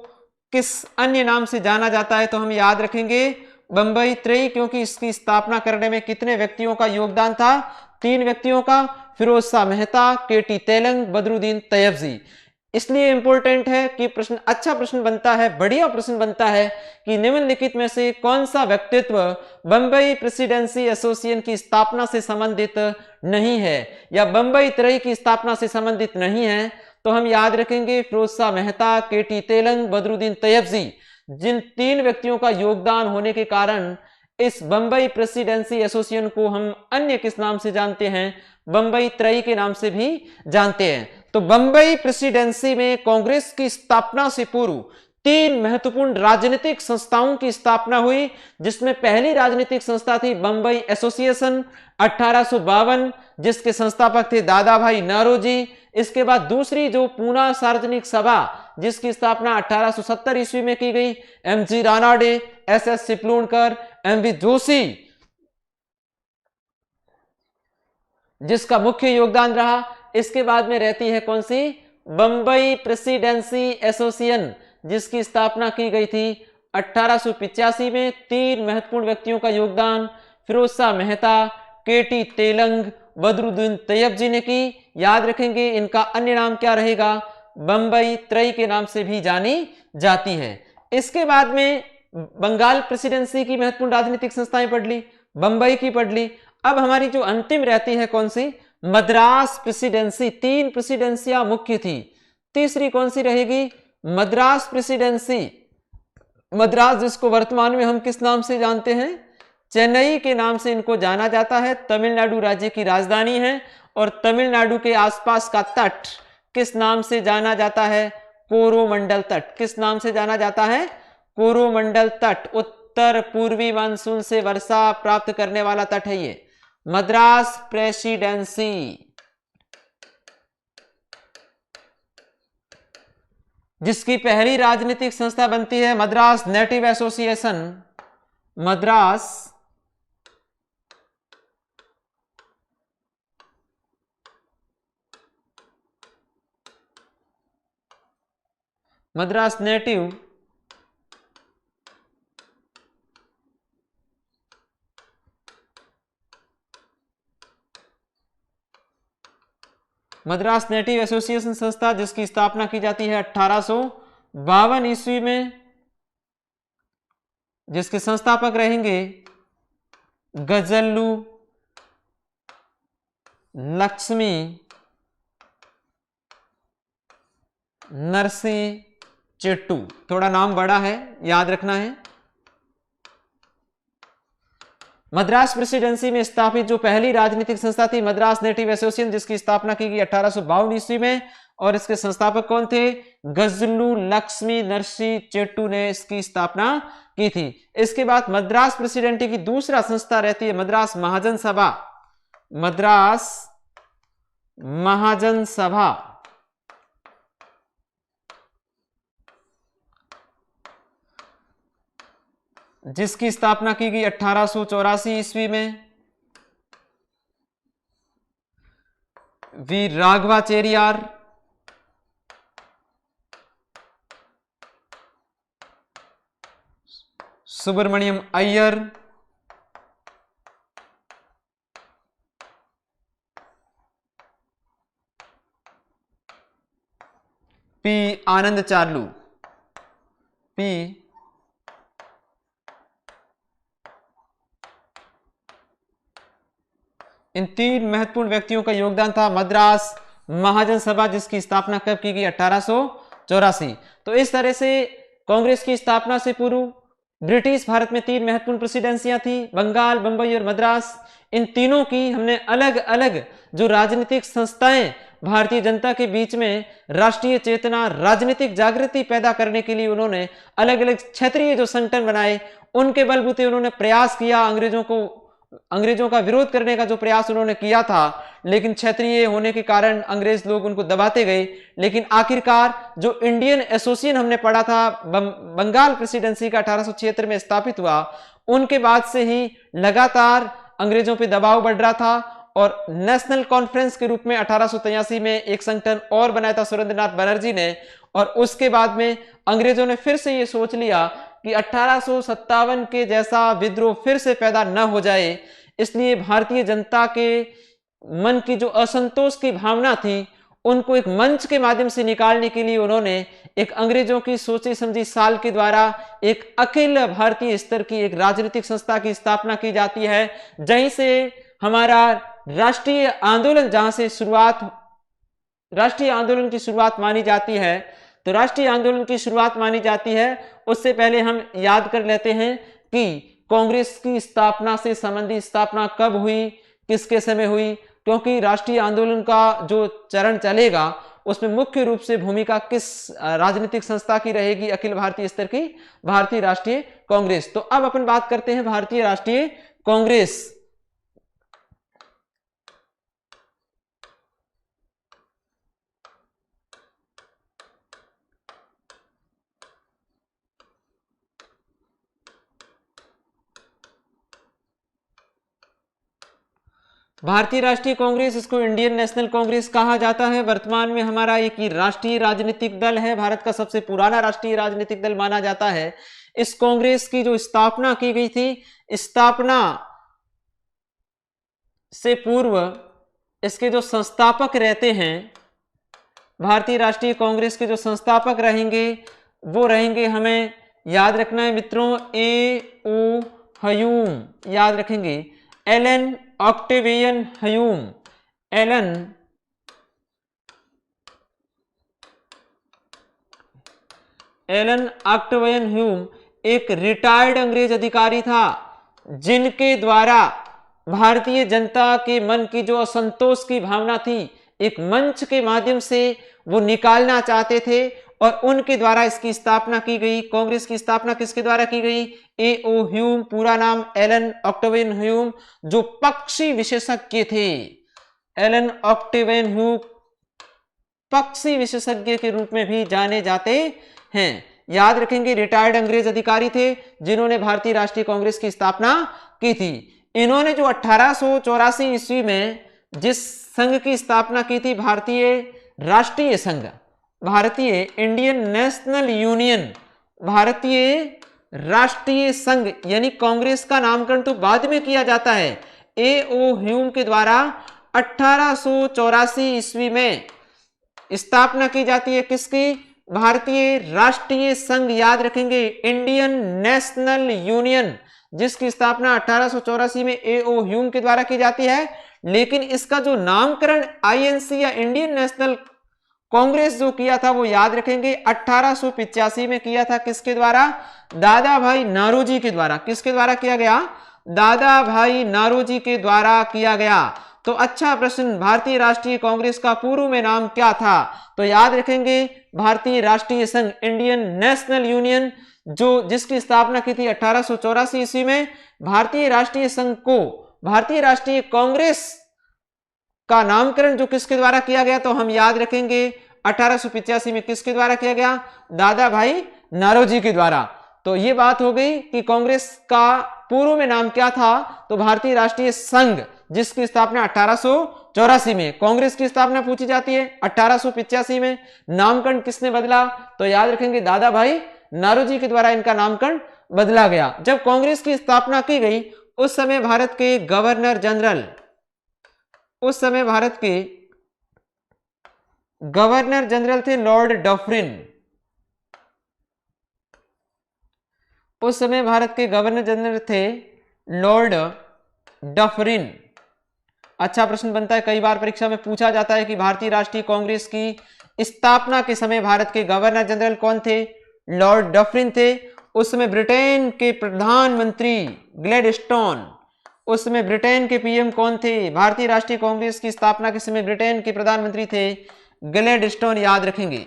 किस अन्य नाम से जाना जाता है? तो हम याद रखेंगे बंबई त्रयी, क्योंकि इसकी स्थापना करने में कितने व्यक्तियों का योगदान था? 3 व्यक्तियों का, फिरोज शाह मेहता, के.टी. तेलंग, बदरुद्दीन तैयबजी। इसलिए इंपॉर्टेंट है कि प्रश्न अच्छा प्रश्न बनता है, बढ़िया प्रश्न बनता है कि निम्नलिखित में से कौन सा व्यक्तित्व बंबई प्रेसिडेंसी एसोसिएशन की स्थापना से संबंधित नहीं है या बंबई त्रयी की स्थापना से संबंधित नहीं है। तो हम याद रखेंगे फिरोज शाह मेहता, केटी तेलंग, बदरुद्दीन तैयबजी, जिन 3 व्यक्तियों का योगदान होने के कारण इस बंबई प्रेसिडेंसी एसोसिएशन को हम अन्य किस नाम से जानते हैं, बंबई त्रयी के नाम से भी जानते हैं। तो बंबई प्रेसिडेंसी में कांग्रेस की स्थापना से पूर्व 3 महत्वपूर्ण राजनीतिक संस्थाओं की स्थापना हुई, जिसमें पहली राजनीतिक संस्था थी बंबई एसोसिएशन 1852, जिसके संस्थापक थे दादा भाई नौरोजी। इसके बाद दूसरी जो पूना सार्वजनिक सभा, जिसकी स्थापना 1870 ईस्वी में की गई, MG Ranade, SS Chiplunkar, MV Joshi, जिसका मुख्य योगदान रहा। इसके बाद में रहती है कौन सी, बंबई प्रेसिडेंसी एसोसिएशन, जिसकी स्थापना की गई थी 1885 में। 3 महत्वपूर्ण व्यक्तियों का योगदान फिरोज शाह मेहता, केटी तेलंग, बदरुद्दीन तैयबजी ने की। याद रखेंगे इनका अन्य नाम क्या रहेगा, बंबई त्रयी के नाम से भी जानी जाती है। इसके बाद में बंगाल प्रेसिडेंसी की महत्वपूर्ण राजनीतिक संस्थाएं पढ़ ली, बंबई की पढ़ ली। अब हमारी जो अंतिम रहती है कौन सी, मद्रास प्रेसिडेंसी। 3 प्रेसिडेंसियां मुख्य थी, तीसरी कौन सी रहेगी, मद्रास प्रेसिडेंसी। मद्रास जिसको वर्तमान में हम किस नाम से जानते हैं, चेन्नई के नाम से इनको जाना जाता है। तमिलनाडु राज्य की राजधानी है और तमिलनाडु के आसपास का तट किस नाम से जाना जाता है, कोरोमंडल तट। किस नाम से जाना जाता है, कोरोमंडल तट। उत्तर पूर्वी मानसून से वर्षा प्राप्त करने वाला तट है ये मद्रास प्रेसिडेंसी। जिसकी पहली राजनीतिक संस्था बनती है Madras native association. Madras native Madras native association संस्था, जिसकी स्थापना की जाती है 1852 ईस्वी में, जिसके संस्थापक रहेंगे गजल्लू लक्ष्मी नरसी चेट्टू। थोड़ा नाम बड़ा है, याद रखना है। मद्रास प्रेसिडेंसी में स्थापित जो पहली राजनीतिक संस्था थी मद्रास नेटिव एसोसिएशन, जिसकी स्थापना की गई 1852 ईस्वी में, और इसके संस्थापक कौन थे, गजलू लक्ष्मी नरसी चेट्टू ने इसकी स्थापना की थी। इसके बाद मद्रास प्रेसिडेंसी की दूसरा संस्था रहती है मद्रास महाजन सभा। मद्रास महाजन सभा, जिसकी स्थापना की गई 1884 ईस्वी में। वी राघवाचार्यार, सुब्रमण्यम अय्यर, पी आनंद चार्लू। इन 3 महत्वपूर्ण व्यक्तियों का योगदान था मद्रास महाजन सभा, जिसकी स्थापना कब की गई, 1884। तो इस तरह से कांग्रेस की स्थापना से पूर्व ब्रिटिश भारत में 3 महत्वपूर्ण प्रेसिडेंसियां थी, बंगाल, बंबई और मद्रास। इन तीनों की हमने अलग अलग जो राजनीतिक संस्थाएं भारतीय जनता के बीच में राष्ट्रीय चेतना, राजनीतिक जागृति पैदा करने के लिए उन्होंने अलग अलग क्षेत्रीय जो संगठन बनाए, उनके बलबूते उन्होंने प्रयास किया अंग्रेजों का विरोध करने का जो प्रयास उन्होंने किया था। लेकिन क्षेत्रीय होने के कारण अंग्रेज लोग उनको दबाते गए। लेकिन आखिरकार जो इंडियन एसोसिएशन हमने पढ़ा था बंगाल प्रेसिडेंसी का 1876 में स्थापित हुआ, उनके बाद से ही लगातार अंग्रेजों पे दबाव बढ़ रहा था और नेशनल कॉन्फ्रेंस के रूप में 1883 में एक संगठन और बनाया था सुरेंद्रनाथ बनर्जी ने। और उसके बाद में अंग्रेजों ने फिर से ये सोच लिया कि 1857 के जैसा विद्रोह फिर से पैदा न हो जाए, इसलिए भारतीय जनता के मन की जो असंतोष की भावना थी उनको एक मंच के माध्यम से निकालने के लिए उन्होंने एक अंग्रेजों की सोची समझी साल के द्वारा एक अखिल भारतीय स्तर की एक राजनीतिक संस्था की स्थापना की जाती है, जहीं से हमारा राष्ट्रीय आंदोलन, जहां से राष्ट्रीय आंदोलन की शुरुआत मानी जाती है। तो राष्ट्रीय आंदोलन की शुरुआत मानी जाती है, उससे पहले हम याद कर लेते हैं कि कांग्रेस की स्थापना से संबंधित स्थापना कब हुई, किसके समय हुई, क्योंकि राष्ट्रीय आंदोलन का जो चरण चलेगा उसमें मुख्य रूप से भूमिका किस राजनीतिक संस्था की रहेगी, अखिल भारतीय स्तर की भारतीय राष्ट्रीय कांग्रेस। तो अब अपन बात करते हैं भारतीय राष्ट्रीय कांग्रेस। भारतीय राष्ट्रीय कांग्रेस, इसको इंडियन नेशनल कांग्रेस कहा जाता है। वर्तमान में हमारा एक ही राष्ट्रीय राजनीतिक दल है, भारत का सबसे पुराना राष्ट्रीय राजनीतिक दल माना जाता है। इस कांग्रेस की जो स्थापना की गई थी, स्थापना से पूर्व इसके जो संस्थापक रहते हैं, भारतीय राष्ट्रीय कांग्रेस के जो संस्थापक रहेंगे वो रहेंगे, हमें याद रखना है मित्रों, A.O. ह्यूम, याद रखेंगे, Allan Octavian Hume. Allan Octavian Hume एक रिटायर्ड अंग्रेज अधिकारी था, जिनके द्वारा भारतीय जनता के मन की जो असंतोष की भावना थी, एक मंच के माध्यम से वो निकालना चाहते थे, और उनके द्वारा इसकी स्थापना की गई। कांग्रेस की स्थापना किसके द्वारा की गई? A.O. ह्यूम, पूरा नाम एलन ऑक्टेवियन ह्यूम, जो पक्षी विशेषज्ञ थे। एलन ऑक्टेवियन ह्यूम पक्षी विशेषज्ञ के रूप में भी जाने जाते हैं। याद रखेंगे, रिटायर्ड अंग्रेज अधिकारी थे जिन्होंने भारतीय राष्ट्रीय कांग्रेस की स्थापना की थी। इन्होंने जो 1884 ईस्वी में जिस संघ की स्थापना की थी, भारतीय राष्ट्रीय संघ, भारतीय इंडियन नेशनल यूनियन, भारतीय राष्ट्रीय संघ, यानी कांग्रेस का नामकरण तो बाद में किया जाता है। A.O. ह्यूम के द्वारा 1884 ईस्वी में स्थापना की जाती है किसकी? भारतीय राष्ट्रीय संघ, याद रखेंगे, इंडियन नेशनल यूनियन, जिसकी स्थापना 1884 में A.O. ह्यूम के द्वारा की जाती है। लेकिन इसका जो नामकरण INC या इंडियन नेशनल कांग्रेस जो किया था, वो याद रखेंगे 1885 में किया था। किसके द्वारा? दादा भाई नारोजी के द्वारा। किसके द्वारा किया गया? दादा भाई नारोजी के द्वारा किया गया। तो अच्छा प्रश्न, भारतीय राष्ट्रीय कांग्रेस का पूर्व में नाम क्या था? तो याद रखेंगे, भारतीय राष्ट्रीय संघ, इंडियन नेशनल यूनियन, जो जिसकी स्थापना की थी 1884 ईस्वी में। भारतीय राष्ट्रीय संघ को भारतीय राष्ट्रीय कांग्रेस का नामकरण जो किसके द्वारा किया गया, तो हम याद रखेंगे 1885 में किसके द्वारा किया गया? दादा भाई नारोजी के द्वारा। तो ये बात हो गई कि कांग्रेस का पूर्व में नाम क्या था, तो भारतीय राष्ट्रीय संघ, जिसकी स्थापना 1884 में। कांग्रेस की स्थापना पूछी जाती है 1885 में। नामकरण किसने बदला? तो याद रखेंगे, दादा भाई नारोजी के द्वारा इनका नामकरण बदला गया। जब कांग्रेस की स्थापना की गई, उस समय भारत के गवर्नर जनरल, उस समय भारत के गवर्नर जनरल थे लॉर्ड डफरिन। उस समय भारत के गवर्नर जनरल थे लॉर्ड डफरिन। अच्छा प्रश्न बनता है, कई बार परीक्षा में पूछा जाता है कि भारतीय राष्ट्रीय कांग्रेस की स्थापना के समय भारत के गवर्नर जनरल कौन थे? लॉर्ड डफरिन थे। उस समय ब्रिटेन के प्रधानमंत्री ग्लैडस्टोन, उस समय ब्रिटेन के PM कौन थे? भारतीय राष्ट्रीय कांग्रेस की स्थापना के समय ब्रिटेन के प्रधानमंत्री थे ग्लैडस्टोन, याद रखेंगे।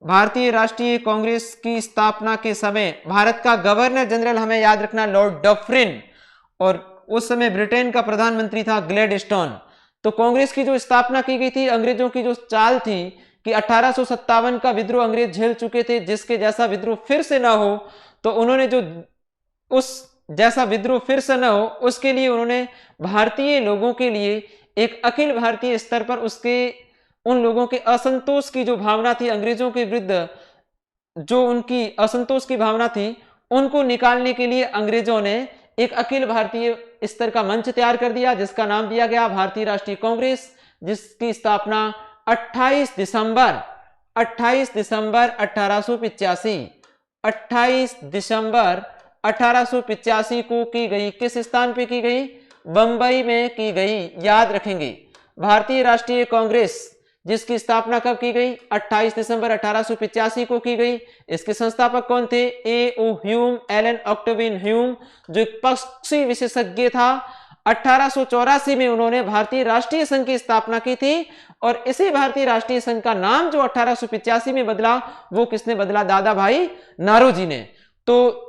भारतीय राष्ट्रीय कांग्रेस की स्थापना के समय भारत का गवर्नर जनरल हमें याद रखना लॉर्ड डफरिन, और उस समय ब्रिटेन का प्रधानमंत्री था ग्लैडस्टोन। तो कांग्रेस की जो स्थापना की गई थी, अंग्रेजों की जो चाल थी कि 1857 का विद्रोह अंग्रेज झेल चुके थे, जिसके जैसा विद्रोह फिर से ना हो, तो उन्होंने जो उस जैसा विद्रोह फिर से न हो, उसके लिए उन्होंने भारतीय लोगों के लिए एक अखिल भारतीय स्तर पर उसके उन लोगों के असंतोष की जो भावना थी, अंग्रेजों के विरुद्ध जो उनकी असंतोष की भावना थी, उनको निकालने के लिए अंग्रेजों ने एक अखिल भारतीय स्तर का मंच तैयार कर दिया, जिसका नाम दिया गया भारतीय राष्ट्रीय कांग्रेस, जिसकी स्थापना 28 दिसंबर 1885, 28 दिसंबर 1885 को की गई। किस स्थान पे की गई? बंबई में की गई। याद रखेंगे, भारतीय राष्ट्रीय कांग्रेस जिसकी स्थापना कब की गई? 28 दिसंबर 1885 को की गई। इसके संस्थापक कौन थे? A O Hume, Allan Octavian Hume, जो एक पक्षी विशेषज्ञ था। 1884 में उन्होंने भारतीय राष्ट्रीय संघ की स्थापना की थी, और इसी भारतीय राष्ट्रीय संघ का नाम जो 1885 में बदला, वो किसने बदला? दादा भाई नारोजी ने। तो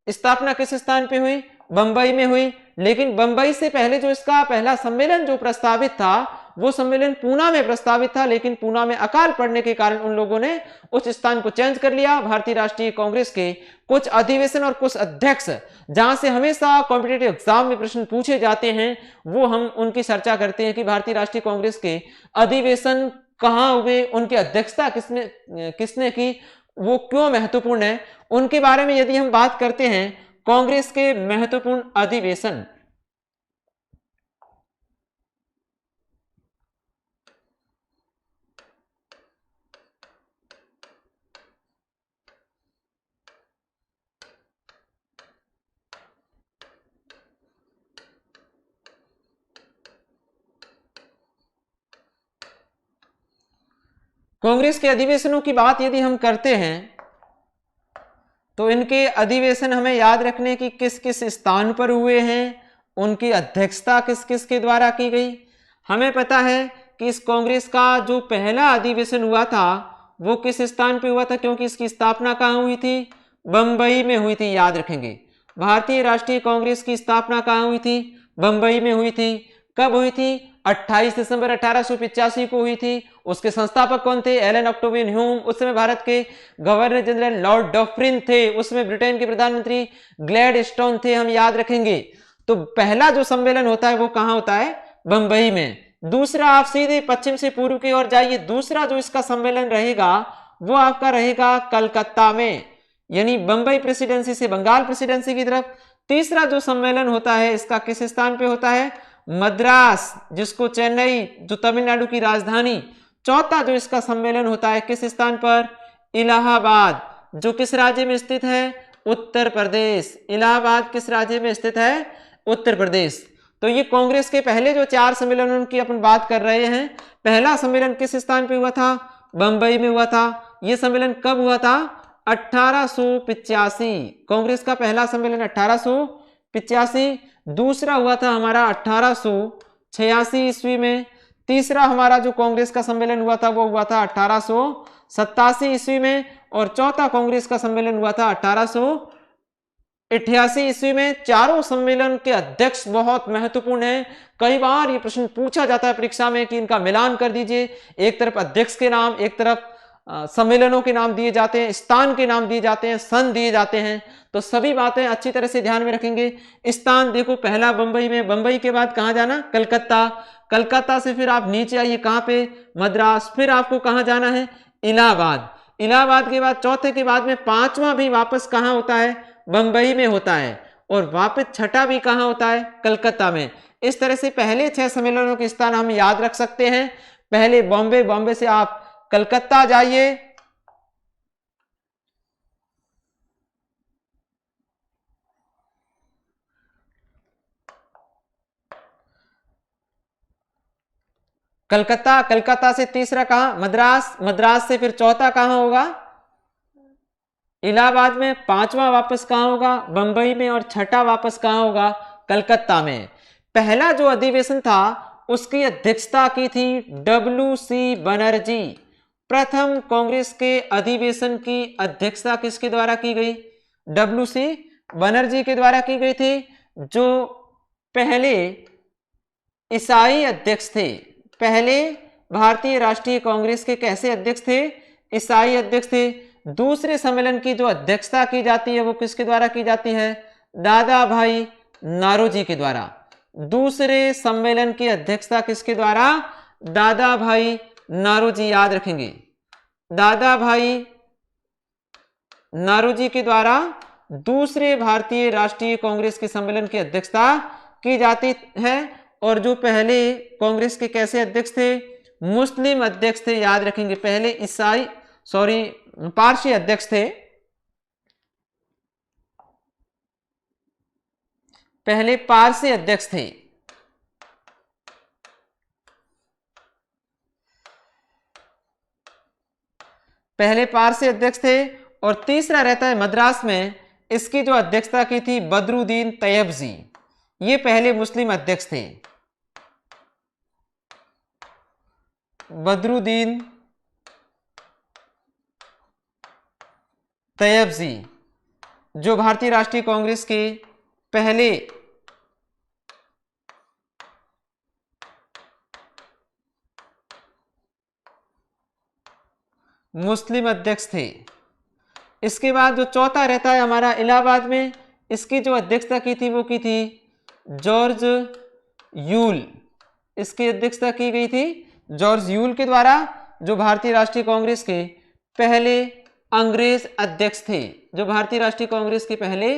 स्थापना किस स्थान पे हुई? बंबई में हुई। लेकिन बंबई से पहले जो इसका पहला सम्मेलन जो प्रस्तावित था, वो सम्मेलन पूना में प्रस्तावित था, लेकिन पूना में अकाल पड़ने के कारण उन लोगों ने उस स्थान को चेंज कर लिया। भारतीय राष्ट्रीय कांग्रेस के कुछ अधिवेशन और कुछ अध्यक्ष जहां से हमेशा कॉम्पिटिटिव एग्जाम में प्रश्न पूछे जाते हैं, वो हम उनकी चर्चा करते हैं कि भारतीय राष्ट्रीय कांग्रेस के अधिवेशन कहां हुए, उनकी अध्यक्षता किसने की, वो क्यों महत्वपूर्ण है, उनके बारे में यदि हम बात करते हैं। कांग्रेस के महत्वपूर्ण अधिवेशन, कांग्रेस के अधिवेशनों की बात यदि हम करते हैं तो इनके अधिवेशन हमें याद रखने की किस किस स्थान पर हुए हैं, उनकी अध्यक्षता किस किस के द्वारा की गई। हमें पता है कि इस कांग्रेस का जो पहला अधिवेशन हुआ था वो किस स्थान पे हुआ था, क्योंकि इसकी स्थापना कहाँ हुई थी? बंबई में हुई थी। याद रखेंगे, भारतीय राष्ट्रीय कांग्रेस की स्थापना कहाँ हुई थी? बंबई में हुई थी। कब हुई थी? 28 दिसंबर 1885 को हुई थी। उसके संस्थापक कौन थे? Allan Octavian Hume. उस समय भारत के गवर्नर जनरल लॉर्ड डॉफ्रिन थे। उसमें ब्रिटेन के प्रधानमंत्री ग्लैडस्टोन थे। हम याद रखेंगे। तो पहला जो सम्मेलन होता है वो कहां होता है? बंबई में। दूसरा, आप सीधे पश्चिम से पूर्व की ओर जाइए, दूसरा जो इसका सम्मेलन रहेगा वो आपका रहेगा कलकत्ता में, यानी बंबई प्रेसिडेंसी से बंगाल प्रेसिडेंसी की तरफ। तीसरा जो सम्मेलन होता है इसका किस स्थान पे होता है? मद्रास, जिसको चेन्नई, जो तमिलनाडु की राजधानी। चौथा जो इसका सम्मेलन होता है किस स्थान पर? इलाहाबाद, जो किस राज्य में स्थित है? उत्तर प्रदेश। इलाहाबाद किस राज्य में स्थित है? उत्तर प्रदेश। तो ये कांग्रेस के पहले जो 4 सम्मेलनों की अपन बात कर रहे हैं। पहला सम्मेलन किस स्थान पे हुआ था? बंबई में हुआ था। यह सम्मेलन कब हुआ था? 1885। कांग्रेस का पहला सम्मेलन 1885। दूसरा हुआ था हमारा 1886 ईस्वी में। तीसरा हमारा जो कांग्रेस का सम्मेलन हुआ था वो हुआ था 1887 ईस्वी में। और चौथा कांग्रेस का सम्मेलन हुआ था 1888 ईस्वी में। चारों सम्मेलन के अध्यक्ष बहुत महत्वपूर्ण हैं। कई बार ये प्रश्न पूछा जाता है परीक्षा में कि इनका मिलान कर दीजिए, एक तरफ अध्यक्ष के नाम, एक तरफ सम्मेलनों के नाम दिए जाते हैं, स्थान के नाम दिए जाते हैं, सन दिए जाते हैं। तो सभी बातें अच्छी तरह से ध्यान में रखेंगे। स्थान देखो, पहला बंबई में, बंबई के बाद कहां जाना? कलकत्ता। कलकत्ता से फिर आप नीचे आइए, कहां पे? मद्रास। फिर आपको कहां जाना है? इलाहाबाद। इलाहाबाद के बाद चौथे के बाद में पांचवा भी वापस कहां होता है? बंबई में होता है। और वापस छठा भी कहां होता है? कलकत्ता में। इस तरह से पहले 6 सम्मेलनों के स्थान हम याद रख सकते हैं। पहले बॉम्बे, बॉम्बे से आप कलकत्ता जाइए, कलकत्ता, कलकत्ता से तीसरा कहां? मद्रास। मद्रास से फिर चौथा कहां होगा? इलाहाबाद में। पांचवा वापस कहां होगा? बंबई में। और छठा वापस कहां होगा? कलकत्ता में। पहला जो अधिवेशन था उसकी अध्यक्षता की थी डब्ल्यू.सी. बनर्जी। प्रथम कांग्रेस के अधिवेशन की अध्यक्षता किसके द्वारा की गई? डब्ल्यू.सी. बनर्जी के द्वारा की गई थी, जो पहले ईसाई अध्यक्ष थे। पहले भारतीय राष्ट्रीय कांग्रेस के कैसे अध्यक्ष थे? ईसाई अध्यक्ष थे। दूसरे सम्मेलन की जो अध्यक्षता की जाती है वो किसके द्वारा की जाती है? दादा भाई नारोजी के द्वारा। दूसरे सम्मेलन की अध्यक्षता किसके द्वारा? दादा भाई नारोजी। याद रखेंगे, दादा भाई नारोजी के द्वारा दूसरे भारतीय राष्ट्रीय कांग्रेस के सम्मेलन की अध्यक्षता की जाती है। और जो पहले कांग्रेस के कैसे अध्यक्ष थे? मुस्लिम अध्यक्ष थे, याद रखेंगे। पहले पारसी अध्यक्ष थे, पहले पारसी अध्यक्ष थे। पहले पारसी अध्यक्ष थे। और तीसरा रहता है मद्रास में, इसकी जो अध्यक्षता की थी बदरुद्दीन तैयबजी, ये पहले मुस्लिम अध्यक्ष थे। बदरुद्दीन तैयबजी जो भारतीय राष्ट्रीय कांग्रेस के पहले मुस्लिम अध्यक्ष थे। इसके बाद जो चौथा रहता है हमारा इलाहाबाद में, इसकी जो अध्यक्षता की थी वो की थी जॉर्ज यूल, इसकी अध्यक्षता की गई थी जॉर्ज यूल के द्वारा, जो भारतीय राष्ट्रीय कांग्रेस के पहले अंग्रेज अध्यक्ष थे, जो भारतीय राष्ट्रीय कांग्रेस के पहले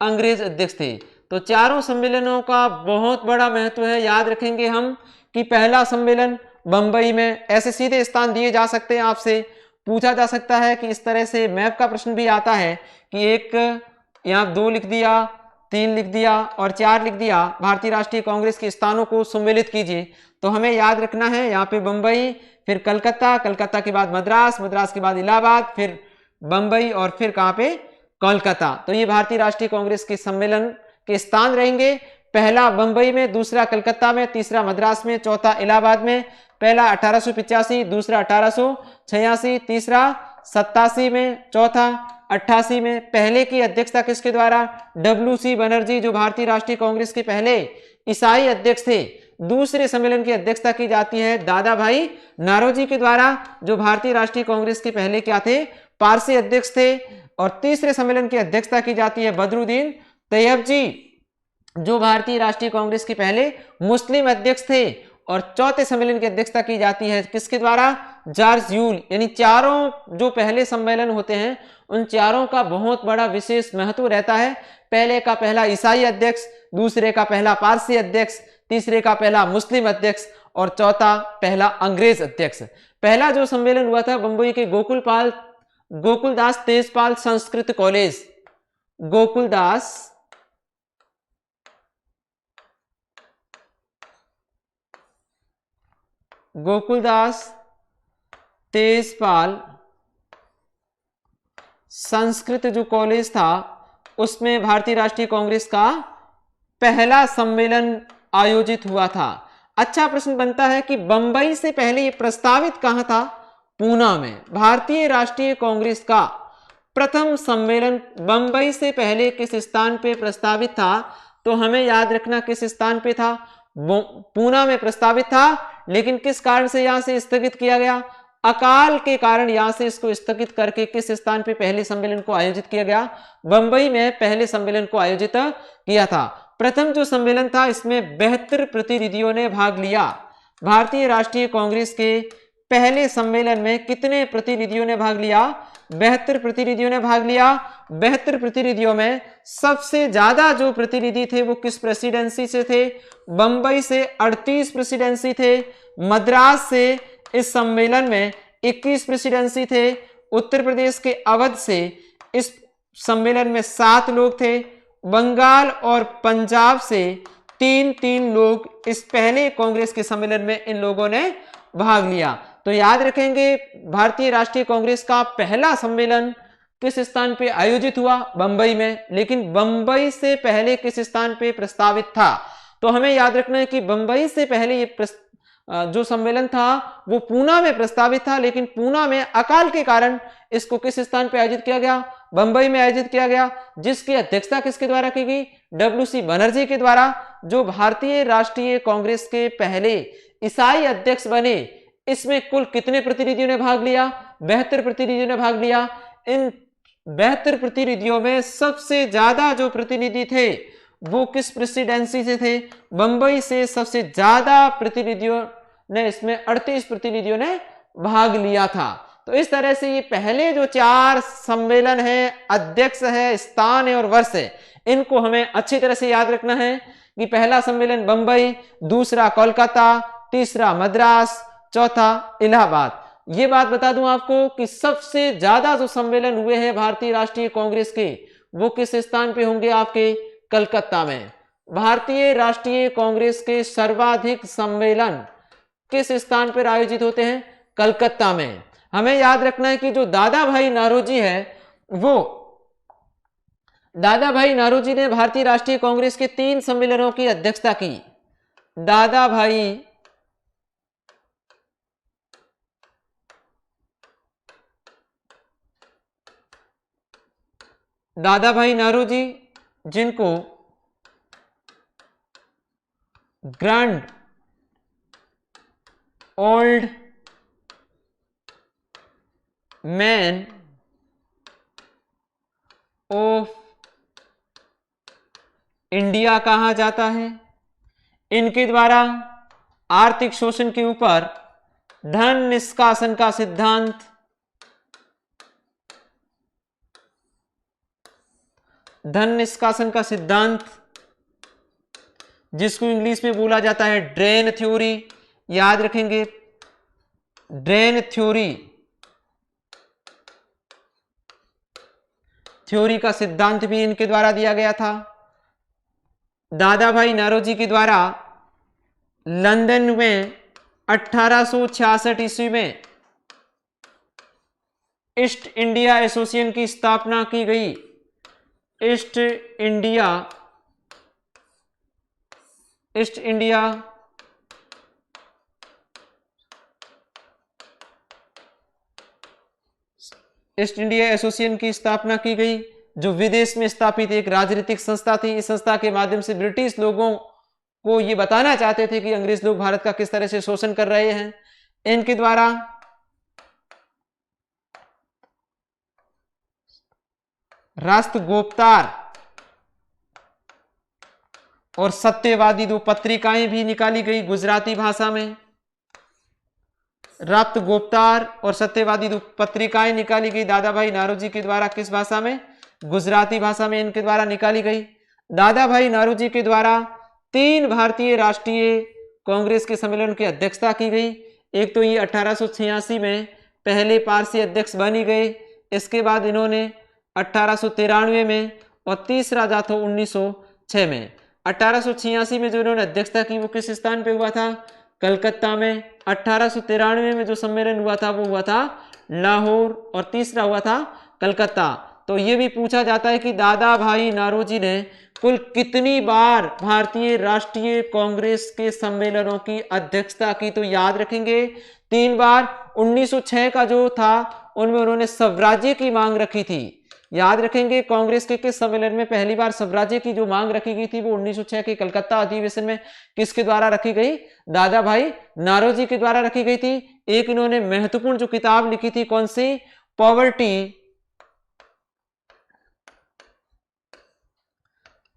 अंग्रेज अध्यक्ष थे। तो चारों सम्मेलनों का बहुत बड़ा महत्व है, याद रखेंगे हम कि पहला सम्मेलन बंबई में, ऐसे सीधे स्थान दिए जा सकते हैं, आपसे पूछा जा सकता है कि इस तरह से मैप का प्रश्न भी आता है कि एक यहाँ 2 लिख दिया, 3 लिख दिया और 4 लिख दिया, भारतीय राष्ट्रीय कांग्रेस के स्थानों को सम्मिलित कीजिए। तो हमें याद रखना है यहाँ पे बंबई, फिर कलकत्ता, कलकत्ता के बाद मद्रास, मद्रास के बाद इलाहाबाद, फिर बंबई और फिर कहाँ पे कोलकाता। तो ये भारतीय राष्ट्रीय कांग्रेस के सम्मेलन के स्थान रहेंगे। पहला बंबई में, दूसरा कलकत्ता में, तीसरा मद्रास में, चौथा इलाहाबाद में। पहला 1885, दूसरा 1886, तीसरा 87 में, चौथा 88 में। पहले की अध्यक्षता किसके द्वारा? WC बनर्जी, जो भारतीय राष्ट्रीय कांग्रेस के पहले ईसाई अध्यक्ष थे। दूसरे सम्मेलन की अध्यक्षता की जाती है दादा भाई नारोजी के द्वारा, जो भारतीय राष्ट्रीय कांग्रेस के पहले क्या थे? पारसी अध्यक्ष थे। और तीसरे सम्मेलन की अध्यक्षता की जाती है बदरुद्दीन तैयब जी, जो भारतीय राष्ट्रीय कांग्रेस के पहले मुस्लिम अध्यक्ष थे। और चौथे सम्मेलन की अध्यक्षता की जाती है किसके द्वारा? George Yule. यानी चारों जो पहले सम्मेलन होते हैं उन चारों का बहुत बड़ा विशेष महत्व रहता है। पहले का पहला ईसाई अध्यक्ष, दूसरे का पहला पारसी अध्यक्ष, तीसरे का पहला मुस्लिम अध्यक्ष और चौथा पहला अंग्रेज अध्यक्ष। पहला जो सम्मेलन हुआ था बंबई के गोकुलदास तेजपाल संस्कृत कॉलेज, गोकुलदास तेजपाल संस्कृत जो कॉलेज था उसमें भारतीय राष्ट्रीय कांग्रेस का पहला सम्मेलन आयोजित हुआ था। अच्छा प्रश्न बनता है कि बंबई से पहले ये प्रस्तावित कहां था? पूना में। भारतीय राष्ट्रीय कांग्रेस का प्रथम सम्मेलन बंबई से पहले किस स्थान पे प्रस्तावित था? तो हमें याद रखना किस स्थान पे था? पूना में प्रस्तावित था, लेकिन किस कारण से यहां से स्थगित किया गया? अकाल के कारण यहां से इसको स्थगित करके किस स्थान पे पहले सम्मेलन को आयोजित किया गया? बंबई में पहले सम्मेलन को आयोजित किया था। प्रथम जो सम्मेलन था इसमें 72 प्रतिनिधियों ने भाग लिया। भारतीय राष्ट्रीय कांग्रेस के पहले सम्मेलन में कितने प्रतिनिधियों ने भाग लिया? 72 प्रतिनिधियों ने भाग लिया। 72 प्रतिनिधियों में सबसे ज्यादा जो प्रतिनिधि थे वो किस प्रेसिडेंसी से थे? बंबई से 38 प्रेसिडेंसी थे। मद्रास से इस सम्मेलन में 21 प्रेसिडेंसी थे। उत्तर प्रदेश के अवध से इस सम्मेलन में 7 लोग थे। बंगाल और पंजाब से 3-3 लोग इस पहले कांग्रेस के सम्मेलन में इन लोगों ने भाग लिया। तो याद रखेंगे भारतीय राष्ट्रीय कांग्रेस का पहला सम्मेलन किस स्थान पे आयोजित हुआ? बंबई में। लेकिन बंबई से पहले किस स्थान पे प्रस्तावित था? तो हमें याद रखना है कि बंबई से पहले ये जो सम्मेलन था वो पूना में प्रस्तावित था, लेकिन पूना में अकाल के कारण इसको किस स्थान पे आयोजित किया गया? बंबई में आयोजित किया गया, जिसकी अध्यक्षता किसके द्वारा की गई? WC बनर्जी के द्वारा, जो भारतीय राष्ट्रीय कांग्रेस के पहले ईसाई अध्यक्ष बने। इसमें कुल कितने प्रतिनिधियों ने भाग लिया? 72 प्रतिनिधियों ने भाग लिया। इन 72 प्रतिनिधियों में सबसे ज्यादा जो प्रतिनिधि थे वो किस प्रेसिडेंसी से थे? बंबई से सबसे ज्यादा प्रतिनिधियों ने, इसमें 38 प्रतिनिधियों ने भाग लिया था। तो इस तरह से ये पहले जो 4 सम्मेलन है, अध्यक्ष है, स्थान है और वर्ष है, इनको हमें अच्छी तरह से याद रखना है कि पहला सम्मेलन बंबई, दूसरा कोलकाता, तीसरा मद्रास, चौथा इलाहाबाद। ये बात बता दूं आपको कि सबसे ज्यादा जो सम्मेलन हुए हैं भारतीय राष्ट्रीय कांग्रेस के, वो किस स्थान पे होंगे आपके? कलकत्ता में। भारतीय राष्ट्रीय कांग्रेस के सर्वाधिक सम्मेलन किस स्थान पर आयोजित होते हैं? कलकत्ता में। हमें याद रखना है कि जो दादा भाई नारोजी है, वो दादा भाई नारोजी ने भारतीय राष्ट्रीय कांग्रेस के 3 सम्मेलनों की अध्यक्षता की। दादा भाई नारोजी, जिनको grand old man of India कहा जाता है। इनके द्वारा आर्थिक शोषण के ऊपर धन निष्कासन का सिद्धांत, जिसको इंग्लिश में बोला जाता है ड्रेन थ्योरी, याद रखेंगे, ड्रेन थ्योरी का सिद्धांत भी इनके द्वारा दिया गया था। दादा भाई नारोजी के द्वारा लंदन में 1866 ईस्वी में ईस्ट इंडिया एसोसिएशन की स्थापना की गई। ईस्ट इंडिया एसोसिएशन की स्थापना की गई, जो विदेश में स्थापित एक राजनीतिक संस्था थी। इस संस्था के माध्यम से ब्रिटिश लोगों को यह बताना चाहते थे कि अंग्रेज लोग भारत का किस तरह से शोषण कर रहे हैं। इनके द्वारा राष्ट्रगोप्तार और सत्यवादी 2 पत्रिकाएं भी निकाली गई गुजराती भाषा में। राष्ट्रगोप्तार और सत्यवादी 2 पत्रिकाएं निकाली गई दादा भाई नारोजी के द्वारा। किस भाषा में? गुजराती भाषा में इनके द्वारा निकाली गई। दादा भाई नारोजी के द्वारा 3 भारतीय राष्ट्रीय कांग्रेस के सम्मेलन की अध्यक्षता की गई। एक तो ये 1886 में पहले पारसी अध्यक्ष बनी गए, इसके बाद इन्होंने 1893 में, और तीसरा जाथो 1906 में। 1886 में जो इन्होंने अध्यक्षता की वो किस स्थान पे हुआ था? कलकत्ता में। 1893 में जो सम्मेलन हुआ था वो हुआ था लाहौर, और तीसरा हुआ था कलकत्ता। तो ये भी पूछा जाता है कि दादा भाई नारोजी ने कुल कितनी बार भारतीय राष्ट्रीय कांग्रेस के सम्मेलनों की अध्यक्षता की? तो याद रखेंगे 3 बार। 1906 का जो था उनमें उन्होंने स्वराज्य की मांग रखी थी। याद रखेंगे कांग्रेस के किस सम्मेलन में पहली बार स्वराज्य की जो मांग रखी गई थी वो 1906 के कलकत्ता अधिवेशन में किसके द्वारा रखी गई? दादा भाई नारोजी के द्वारा रखी गई थी। एक इन्होंने महत्वपूर्ण जो किताब लिखी थी, कौन सी? Poverty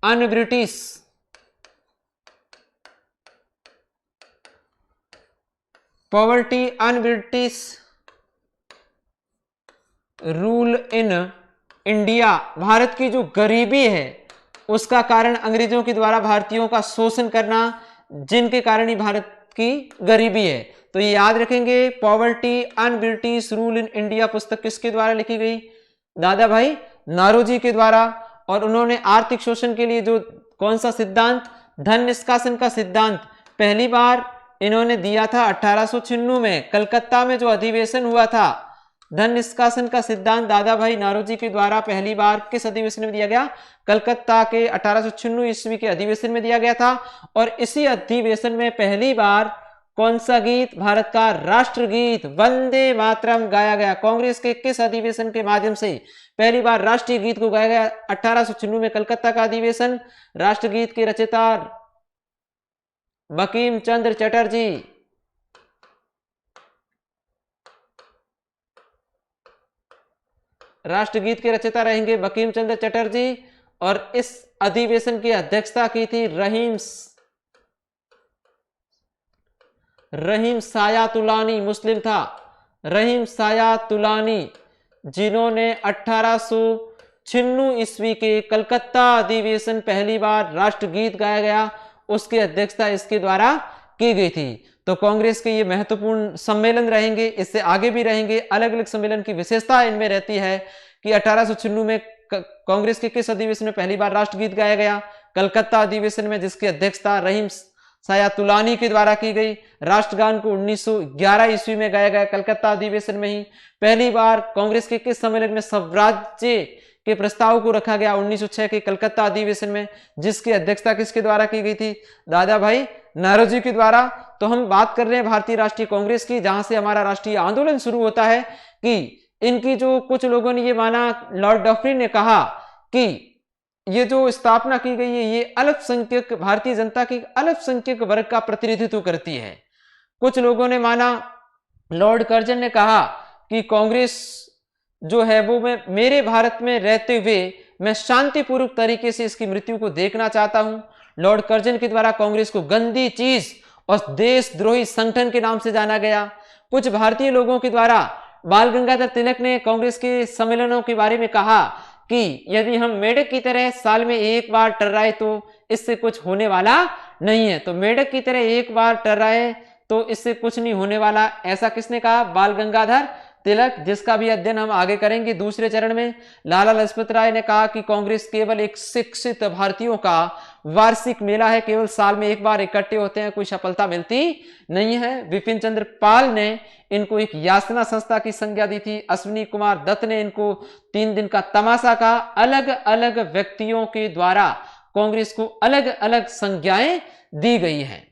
un British rule in India. भारत की जो गरीबी है उसका कारण अंग्रेजों के द्वारा भारतीयों का शोषण करना, जिनके कारण ही भारत की गरीबी है। तो ये याद रखेंगे, poverty un British rule in India पुस्तक किसके द्वारा लिखी गई? दादा भाई नारोजी के द्वारा। और उन्होंने आर्थिक शोषण के लिए जो कौन सा सिद्धांत? धन निष्कासन का सिद्धांत पहली बार इन्होंने दिया था 1896 में कलकत्ता में जो अधिवेशन हुआ था। धन निष्कासन का सिद्धांत दादा भाई नारोजी के द्वारा पहली बार किस अधिवेशन में दिया गया? कलकत्ता के 1896 ईस्वी के अधिवेशन में दिया गया था। और इसी अधिवेशन में पहली बार कौन सा गीत? भारत का राष्ट्रगीत वंदे मातरम गाया गया। कांग्रेस के किस अधिवेशन के माध्यम से पहली बार राष्ट्रीय गीत को गाया गया? 1896 में कलकत्ता का अधिवेशन। राष्ट्रगीत के रचयिता बंकिम चंद्र चटर्जी। राष्ट्रगीत के रचयिता रहेंगे बंकिम चंद्र चटर्जी। और इस अधिवेशन की अध्यक्षता की थी रहीम सायातुलानी, मुस्लिम था रहीम सायातुलानी, जिन्होंने 1896 ईस्वी के कलकत्ता अधिवेशन पहली बार राष्ट्रगीत गाया गया, उसकी अध्यक्षता इसके द्वारा की गई थी। तो कांग्रेस के ये महत्वपूर्ण सम्मेलन रहेंगे, इससे आगे भी रहेंगे। अलग अलग सम्मेलन की विशेषता इनमें रहती है कि 1896 में कांग्रेस के किस अधिवेशन में पहली बार राष्ट्रगीत गाया गया? कलकत्ता अधिवेशन में, जिसकी अध्यक्षता रहीम सायातुलानी के द्वारा की गई। राष्ट्रगान को 1911 ईस्वी में गाया गया कलकत्ता अधिवेशन में ही। पहली बार कांग्रेस के किस सम्मेलन में स्वराज्य के प्रस्ताव को रखा गया? 1906 के कलकत्ता अधिवेशन में, जिसकी अध्यक्षता किसके द्वारा की गई थी? दादा भाई नौरोजी के द्वारा। तो हम बात कर रहे हैं भारतीय राष्ट्रीय कांग्रेस की, जहां से हमारा राष्ट्रीय आंदोलन शुरू होता है कि इनकी जो कुछ लोगों ने ये माना, लॉर्ड डफरिन ने कहा कि ये जो स्थापना की गई है ये अल्पसंख्यक भारतीय जनता की अल्पसंख्यक वर्ग का प्रतिनिधित्व करती है। कुछ लोगों ने माना, लॉर्ड कर्जन ने कहा कि कांग्रेस जो है वो मेरे भारत में रहते हुए मैं शांतिपूर्वक तरीके से इसकी मृत्यु को देखना चाहता हूं। लॉर्ड कर्जन के द्वारा कांग्रेस को गंदी चीज और देशद्रोही संगठन के नाम से जाना गया। कुछ भारतीय लोगों के द्वारा बाल गंगाधर तिलक ने कांग्रेस के सम्मेलनों के बारे में कहा कि यदि हम मेढक की तरह साल में एक बार टर्राए तो इससे कुछ होने वाला नहीं है। तो मेढक की तरह एक बार टर्राए तो इससे कुछ नहीं होने वाला, ऐसा किसने कहा? बाल गंगाधर तिलक, जिसका भी अध्ययन हम आगे करेंगे दूसरे चरण में। लाला लजपत राय ने कहा कि कांग्रेस केवल एक शिक्षित भारतीयों का वार्षिक मेला है, केवल साल में एक बार इकट्ठे होते हैं, कोई सफलता मिलती नहीं है। विपिन चंद्र पाल ने इनको एक यातना संस्था की संज्ञा दी थी। अश्विनी कुमार दत्त ने इनको 3 दिन का तमाशा कहा। अलग अलग व्यक्तियों के द्वारा कांग्रेस को अलग अलग संज्ञाएं दी गई हैं।